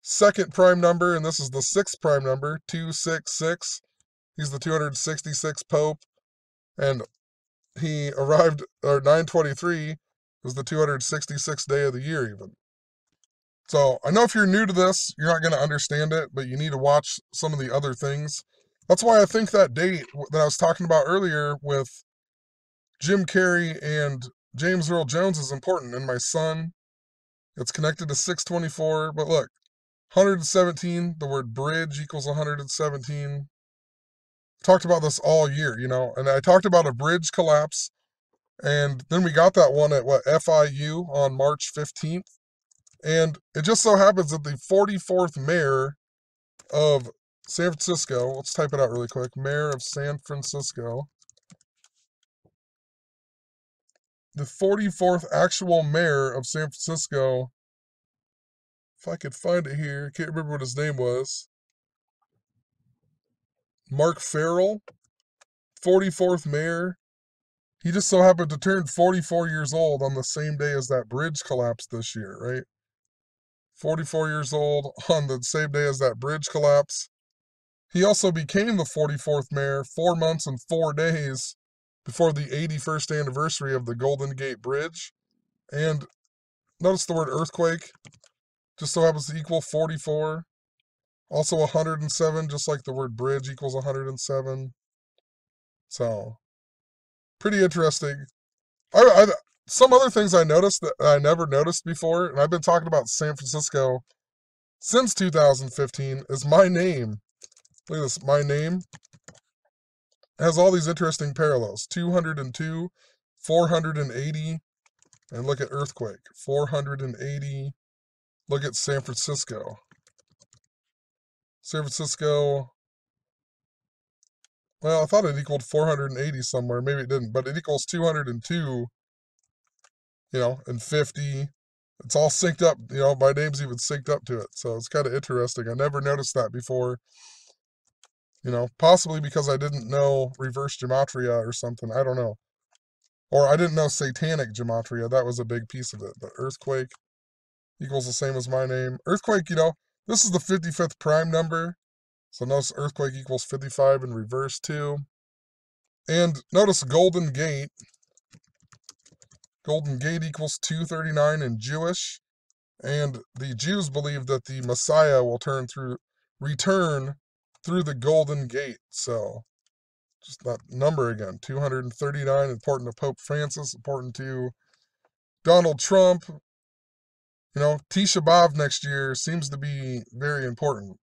second prime number, and this is the sixth prime number, 266. He's the 266th Pope, and he arrived, or 923 was the 266th day of the year even. So I know if you're new to this, you're not going to understand it, but you need to watch some of the other things. That's why I think that date that I was talking about earlier with Jim Carrey and James Earl Jones is important. And my son, it's connected to 624. But look, 117, the word bridge equals 117. Talked about this all year, and I talked about a bridge collapse. And then we got that one at FIU on March 15th. And it just so happens that the 44th mayor of San Francisco, let's type it out really quick, mayor of San Francisco, the 44th actual mayor of San Francisco, if I could find it here, can't remember what his name was, Mark Farrell, 44th mayor, he just so happened to turn 44 years old on the same day as that bridge collapsed this year, right? 44 years old on the same day as that bridge collapse. He also became the 44th mayor 4 months and 4 days before the 81st anniversary of the Golden Gate Bridge. And notice the word earthquake just so happens to equal 44. Also 107, just like the word bridge equals 107. So, pretty interesting. Some other things I noticed that I never noticed before, and I've been talking about San Francisco since 2015, is my name. Look at this, my name has all these interesting parallels. 202, 480, and look at earthquake. 480, look at San Francisco. San Francisco, well, I thought it equaled 480 somewhere. Maybe it didn't, but it equals 202, and 50. It's all synced up, my name's even synced up to it. So it's kind of interesting. I never noticed that before. Possibly because I didn't know reverse gematria or something. I don't know. Or I didn't know satanic gematria. That was a big piece of it. But earthquake equals the same as my name. Earthquake, this is the 55th prime number. So notice earthquake equals 55 in reverse too. And notice Golden Gate. Golden Gate equals 239 in Jewish. And the Jews believe that the Messiah will return through the Golden Gate. So just that number again, 239, important to Pope Francis, important to Donald Trump. Tisha B'Av next year seems to be very important.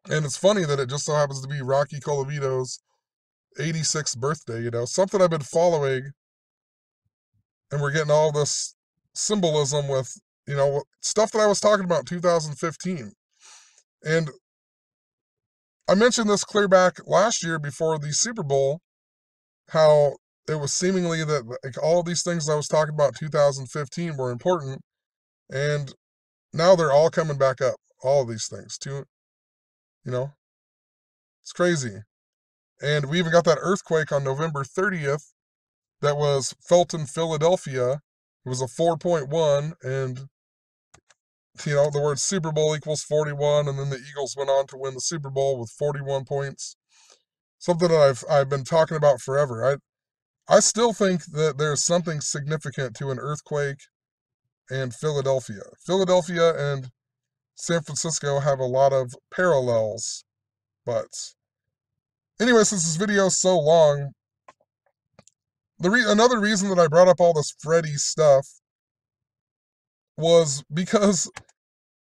And it's funny that it just so happens to be Rocky Colavito's 86th birthday, something I've been following, and we're getting all this symbolism with, stuff that I was talking about in 2015. And I mentioned this clear back last year before the Super Bowl, how it was seemingly that all of these things I was talking about in 2015 were important, and now they're all coming back up. All of these things, too. It's crazy. And we even got that earthquake on November 30th that was felt in Philadelphia. It was a 4.1, and the word Super Bowl equals 41, and then the Eagles went on to win the Super Bowl with 41 points. Something that I've been talking about forever. I still think that there's something significant to an earthquake and Philadelphia. Philadelphia and San Francisco have a lot of parallels, but anyway, since this video is so long, another reason that I brought up all this Freddie stuff was because,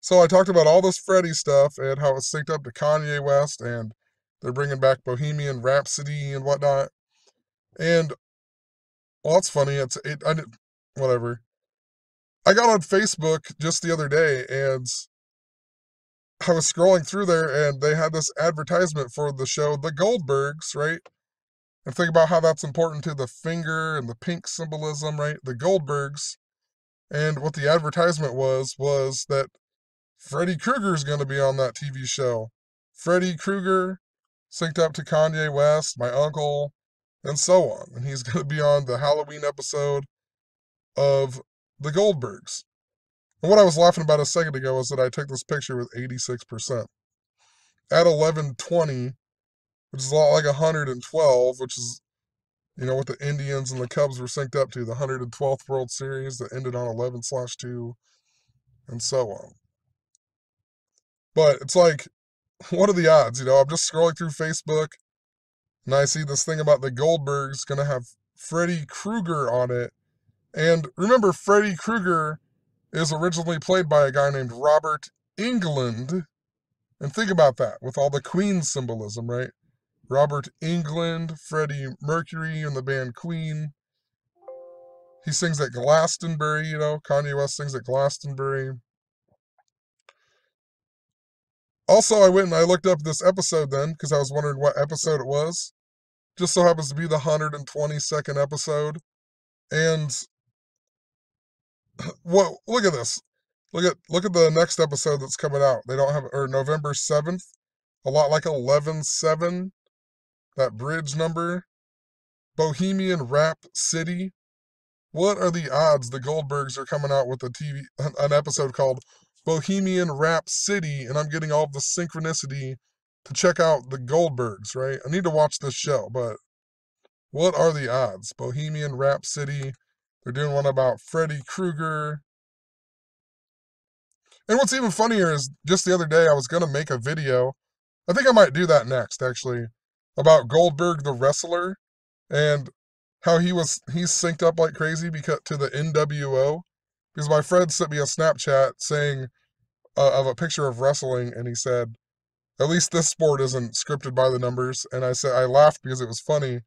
so I talked about all this Freddie stuff and how it's synced up to Kanye West, and they're bringing back Bohemian Rhapsody and whatnot. And, well, that's funny. Whatever. I got on Facebook just the other day, and I was scrolling through there, and they had this advertisement for the show The Goldbergs, right? And think about how that's important to the finger and the pink symbolism, right? The Goldbergs. And what the advertisement was that Freddy Krueger is going to be on that TV show. Freddy Krueger, synced up to Kanye West, my uncle, and so on. And he's going to be on the Halloween episode of The Goldbergs. And what I was laughing about a second ago was that I took this picture with 86%. At 11:20, which is a lot like 112, which is, what the Indians and the Cubs were synced up to, the 112th World Series that ended on 11/2, and so on. But it's like, what are the odds? I'm just scrolling through Facebook, and I see this thing about the Goldbergs going to have Freddy Krueger on it. And remember, Freddy Krueger is originally played by a guy named Robert Englund. And think about that, with all the Queen symbolism, right? Robert Englund, Freddie Mercury, and the band Queen. He sings at Glastonbury, Kanye West sings at Glastonbury. Also, I went and I looked up this episode then, because I was wondering what episode it was. Just so happens to be the 122nd episode. And look at this. Look at the next episode that's coming out. They don't have, or November 7th. A lot like 11/7. That bridge number. Bohemian Rhapsody. What are the odds the Goldbergs are coming out with an episode called Bohemian Rhapsody, and I'm getting all of the synchronicity to check out the Goldbergs, right? I need to watch this show, but what are the odds? Bohemian Rhapsody. They're doing one about Freddy Krueger. And what's even funnier is just the other day I was going to make a video. I think I might do that next, actually, about Goldberg the wrestler and how he's synced up like crazy to the NWO. Because my friend sent me a Snapchat saying of a picture of wrestling, and he said, at least this sport isn't scripted by the numbers. And I laughed because it was funny.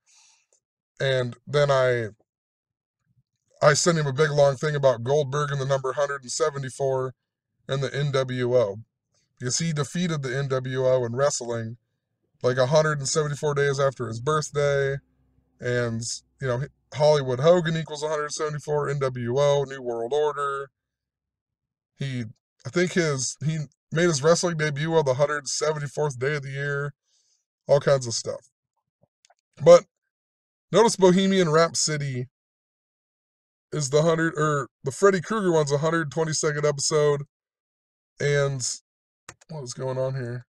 And then I sent him a big long thing about Goldberg and the number 174 and the NWO. Because he defeated the NWO in wrestling like 174 days after his birthday. And, Hollywood Hogan equals 174, NWO, New World Order. He made his wrestling debut on the 174th day of the year. All kinds of stuff. But notice Bohemian Rhapsody is the Freddy Krueger one's 122nd episode. And what is going on here?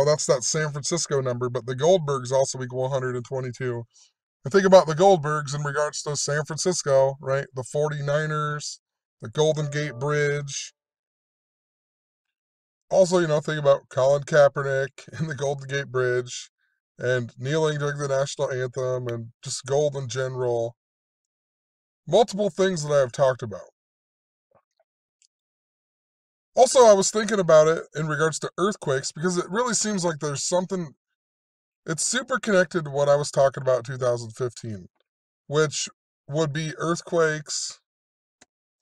that's that San Francisco number, but the Goldbergs also equal 122. And think about the Goldbergs in regards to San Francisco, right? The 49ers, the Golden Gate Bridge. Also, think about Colin Kaepernick and the Golden Gate Bridge and kneeling during the national anthem and just gold in general. Multiple things that I have talked about. Also, I was thinking about it in regards to earthquakes because it really seems like there's something, it's super connected to what I was talking about in 2015, which would be earthquakes.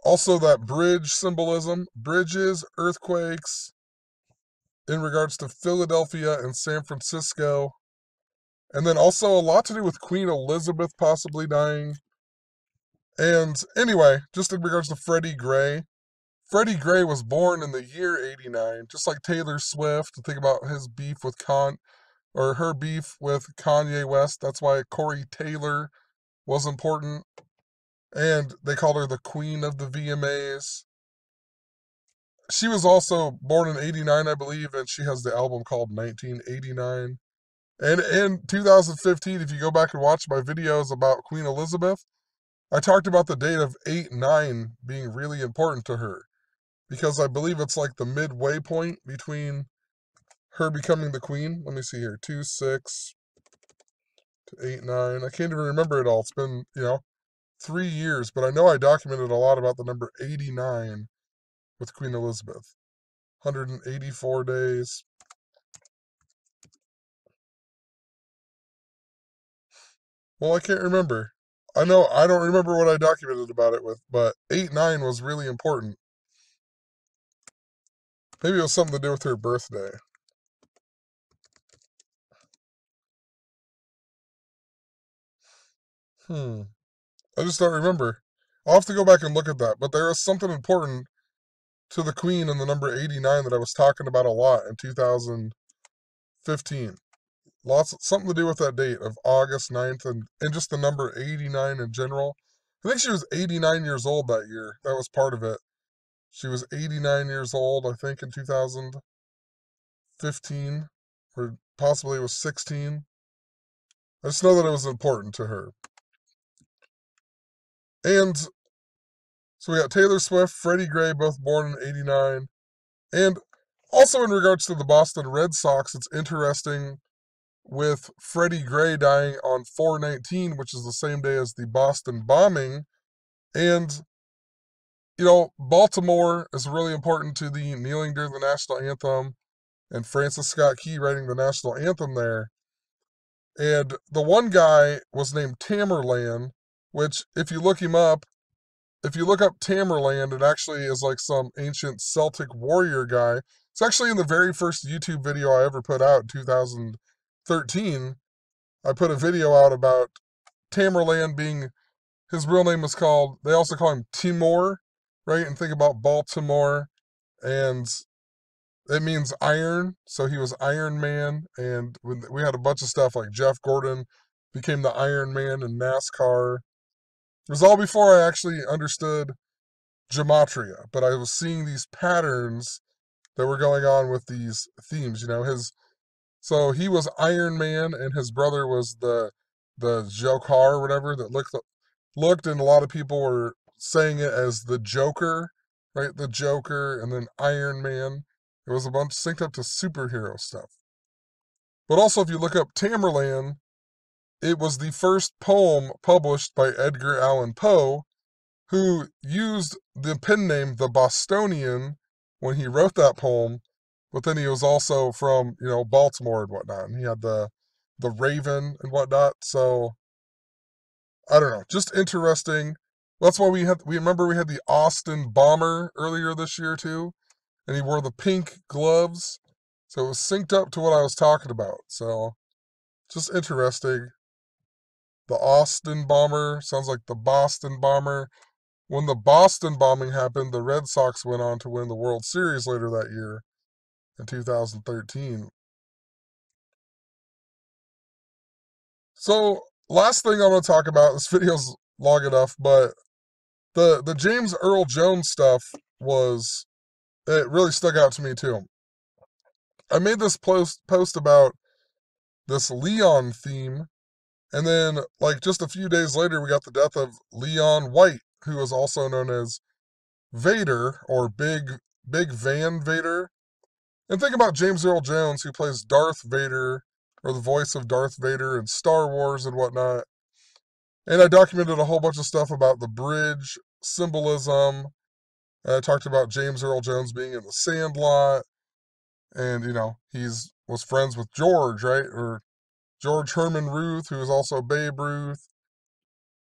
Also, that bridge symbolism, bridges, earthquakes, in regards to Philadelphia and San Francisco. And then also a lot to do with Queen Elizabeth possibly dying. And anyway, just in regards to Freddie Gray, Freddie Gray was born in the year 89, just like Taylor Swift. Think about his beef with her beef with Kanye West. That's why Corey Taylor was important. And they called her the Queen of the VMAs. She was also born in 89, I believe, and she has the album called 1989. And in 2015, if you go back and watch my videos about Queen Elizabeth, I talked about the date of 8-9 being really important to her because I believe it's like the midway point between her becoming the queen. Let me see here, 2-6 to 8-9. I can't even remember it all. It's been 3 years, but I know I documented a lot about the number 89 with Queen Elizabeth. 184 days. Well, I can't remember. I know I don't remember what I documented about it with, but 8-9 was really important. Maybe it was something to do with her birthday. I just don't remember. I'll have to go back and look at that. But there is something important to the Queen and the number 89 that I was talking about a lot in 2015. Something to do with that date of August 9th and just the number 89 in general. I think she was 89 years old that year. That was part of it. She was 89 years old, I think, in 2015, or possibly it was 16. I just know that it was important to her. And so we got Taylor Swift, Freddie Gray, both born in 89. And also in regards to the Boston Red Sox, it's interesting with Freddie Gray dying on 4/19, which is the same day as the Boston bombing. And, Baltimore is really important to the kneeling during the national anthem and Francis Scott Key writing the national anthem there. And the one guy was named Tamerlan, which, if you look him up, if you look up Tamerlan, it actually is like some ancient Celtic warrior guy. It's actually in the very first YouTube video I ever put out in 2013. I put a video out about Tamerlan being, his real name was called, they also call him Timor, right? And think about Baltimore, and it means iron. So he was Iron Man, and we had a bunch of stuff like Jeff Gordon became the Iron Man in NASCAR. It was all before I actually understood gematria, but I was seeing these patterns that were going on with these themes. So he was Iron Man, and his brother was the Jokar or whatever that looked, and a lot of people were saying it as the Joker, right? The Joker, and then Iron Man. It was a bunch synced up to superhero stuff. But also, if you look up Tamerlan, it was the first poem published by Edgar Allan Poe, who used the pen name the Bostonian when he wrote that poem, but then he was also from, Baltimore and whatnot, and he had the Raven and whatnot. So I don't know, just interesting. That's why we remember we had the Austin bomber earlier this year too, and he wore the pink gloves. So it was synced up to what I was talking about. So just interesting. The Austin bomber sounds like the Boston bomber. When the Boston bombing happened, the Red Sox went on to win the World Series later that year in 2013. So, last thing I'm going to talk about, this video's long enough, but the James Earl Jones stuff it really stuck out to me too. I made this post about this Leon theme, and then, like, just a few days later, we got the death of Leon White, who is also known as Vader, or Big Van Vader. And think about James Earl Jones, who plays Darth Vader, or the voice of Darth Vader in Star Wars and whatnot. And I documented a whole bunch of stuff about the bridge, symbolism. And I talked about James Earl Jones being in the Sandlot. And, was friends with George, right? Or George Herman Ruth, who was also Babe Ruth.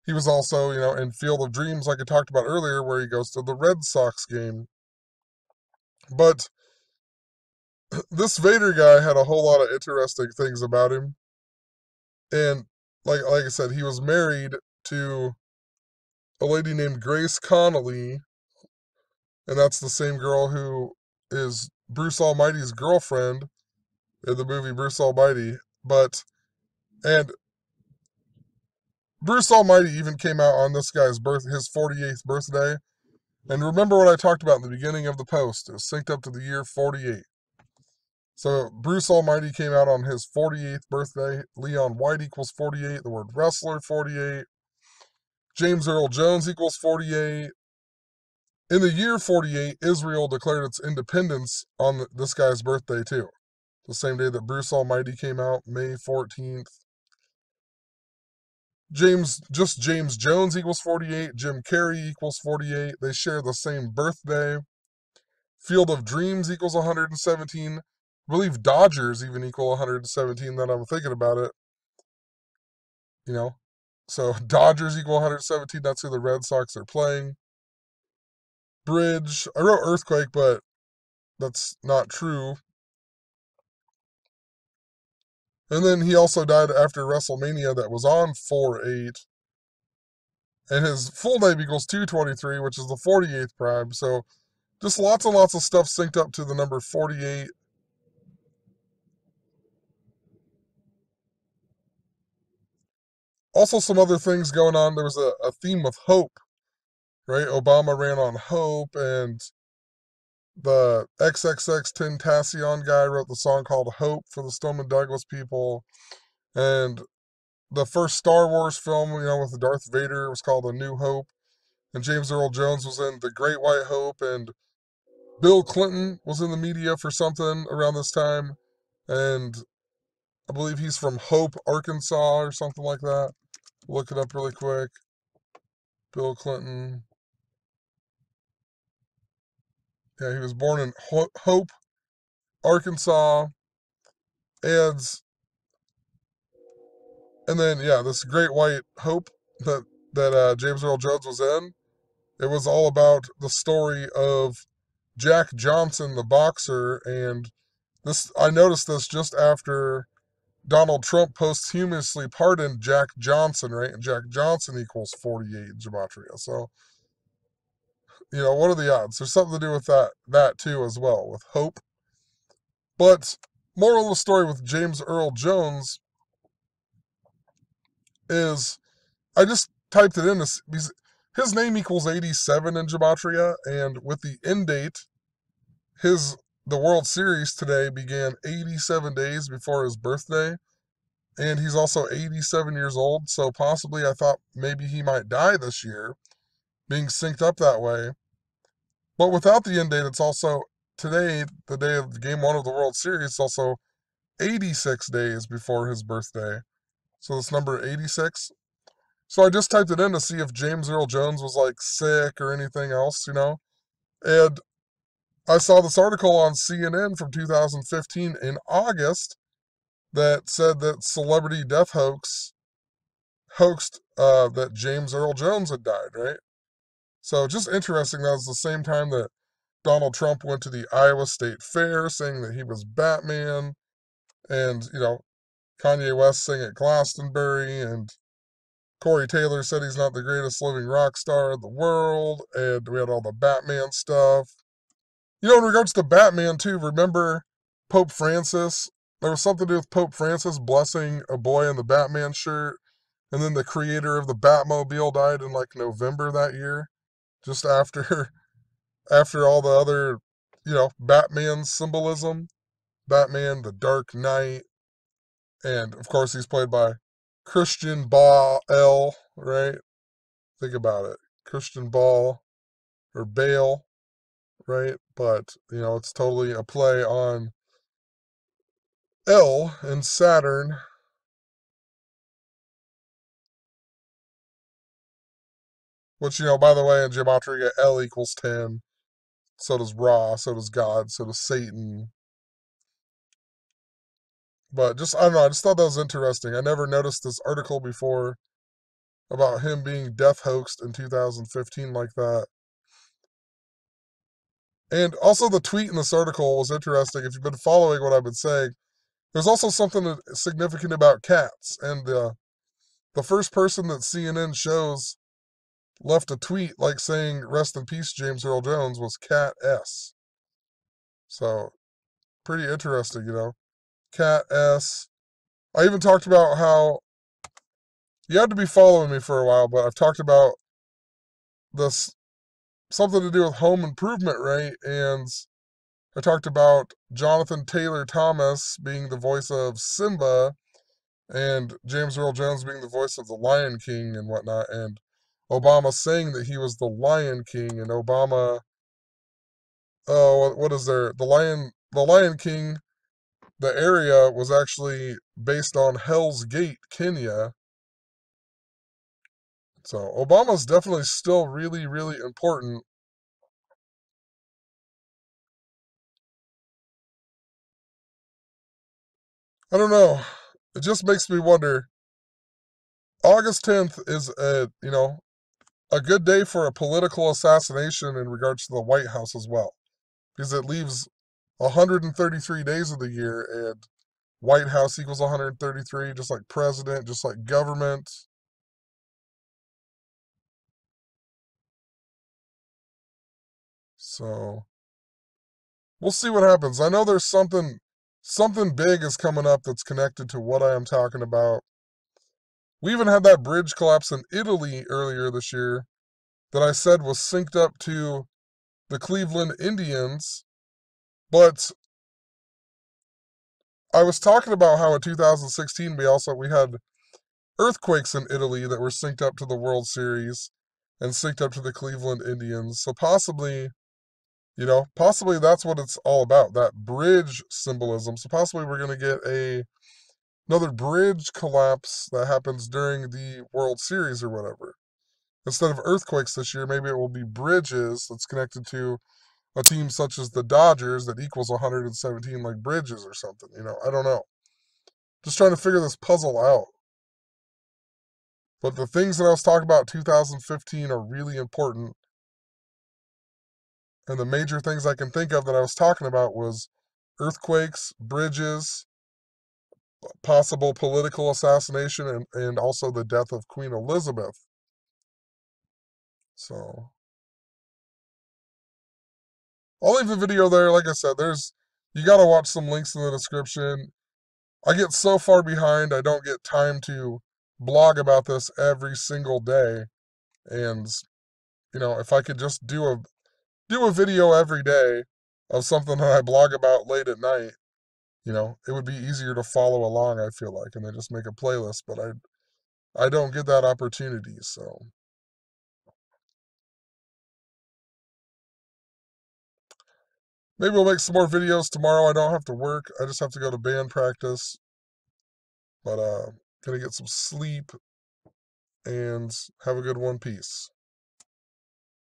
He was also, in Field of Dreams, like I talked about earlier, where he goes to the Red Sox game. But this Vader guy had a whole lot of interesting things about him. And like I said, he was married to a lady named Grace Connolly, and that's the same girl who is Bruce Almighty's girlfriend in the movie Bruce Almighty. And Bruce Almighty even came out on this guy's his 48th birthday. And remember what I talked about in the beginning of the post. It was synced up to the year 48. So Bruce Almighty came out on his 48th birthday. Leon White equals 48. The word wrestler, 48. James Earl Jones equals 48. In the year 48, Israel declared its independence on this guy's birthday too. The same day that Bruce Almighty came out, May 14th. James Jones equals 48. Jim Carrey equals 48. They share the same birthday. Field of Dreams equals 117. I believe Dodgers even equal 117, that I'm thinking about it. So Dodgers equal 117. That's who the Red Sox are playing. Bridge. I wrote Earthquake, but that's not true. And then he also died after WrestleMania that was on 4/8. And his full name equals 223, which is the 48th prime. So just lots and lots of stuff synced up to the number 48. Also, some other things going on. There was a theme with hope, right? Obama ran on hope, and the XXX Tentacion guy wrote the song called Hope for the Stoneman Douglas people. And the first Star Wars film, with Darth Vader was called A New Hope. And James Earl Jones was in The Great White Hope, and Bill Clinton was in the media for something around this time. And I believe he's from Hope, Arkansas, or something like that. Look it up really quick. Bill Clinton. Yeah, he was born in Hope, Arkansas. And then, this Great White Hope that James Earl Jones was in, it was all about the story of Jack Johnson, the boxer. And I noticed this just after Donald Trump posthumously pardoned Jack Johnson, right? And Jack Johnson equals 48 in Gematria. So, what are the odds? There's something to do with that too as well, with hope. But moral of the story with James Earl Jones is, I just typed it in. His name equals 87 in Gematria, and with the end date, the World Series today began 87 days before his birthday, and he's also 87 years old, so possibly I thought maybe he might die this year, being synced up that way. But without the end date, it's also today, the day of Game 1 of the World Series, it's also 86 days before his birthday. So this number 86. So I just typed it in to see if James Earl Jones was like sick or anything else, And I saw this article on CNN from 2015 in August that said that Celebrity Death hoaxed that James Earl Jones had died, right? So just interesting, that was the same time that Donald Trump went to the Iowa State Fair saying that he was Batman, and, Kanye West sang at Glastonbury, and Corey Taylor said he's not the greatest living rock star in the world, and we had all the Batman stuff. In regards to Batman, too, remember Pope Francis? There was something to do with Pope Francis blessing a boy in the Batman shirt, and then the creator of the Batmobile died in, like, November that year, just after all the other, Batman symbolism. Batman, The Dark Knight, and of course he's played by Christian Bale, right? Think about it. Christian Bale or Bale, right? But, it's totally a play on L and Saturn, which, by the way, in Gematria, L equals 10. So does Ra, so does God, so does Satan. But just, I don't know, I just thought that was interesting. I never noticed this article before about him being death hoaxed in 2015 like that. And also, the tweet in this article was interesting. If you've been following what I've been saying, there's also something significant about cats. And the first person that CNN shows left a tweet like saying, "Rest in peace, James Earl Jones," was Cat S. So, pretty interesting, Cat S. I even talked about how you had to be following me for a while, but I've talked about this something to do with home improvement, right? And I talked about Jonathan Taylor Thomas being the voice of Simba and James Earl Jones being the voice of the Lion King and whatnot, and Obama saying that he was the Lion King, and Obama, oh, what is there? The Lion King, the area was actually based on Hell's Gate, Kenya. So Obama's definitely still really, really important. I don't know. It just makes me wonder. August 10th is a good day for a political assassination in regards to the White House as well, because it leaves 133 days of the year, and White House equals 133, just like president, just like government. So we'll see what happens. I know there's something big is coming up that's connected to what I am talking about. We even had that bridge collapse in Italy earlier this year that I said was synced up to the Cleveland Indians, but I was talking about how in 2016 we had earthquakes in Italy that were synced up to the World Series and synced up to the Cleveland Indians. So possibly that's what it's all about, that bridge symbolism. So possibly we're going to get another bridge collapse that happens during the World Series or whatever. Instead of earthquakes this year, maybe it will be bridges that's connected to a team such as the Dodgers that equals 117 like bridges or something. I don't know. Just trying to figure this puzzle out. But the things that I was talking about in 2015 are really important. And the major things I can think of that I was talking about was earthquakes, bridges, possible political assassination, and also the death of Queen Elizabeth. So I'll leave the video there. Like I said, you got to watch some links in the description. I get so far behind, I don't get time to blog about this every single day. And if I could just do a video every day of something that I blog about late at night, it would be easier to follow along, I feel like, and then just make a playlist, but I don't get that opportunity, so maybe we'll make some more videos tomorrow. I don't have to work. I just have to go to band practice, but gonna get some sleep and have a good one. Peace.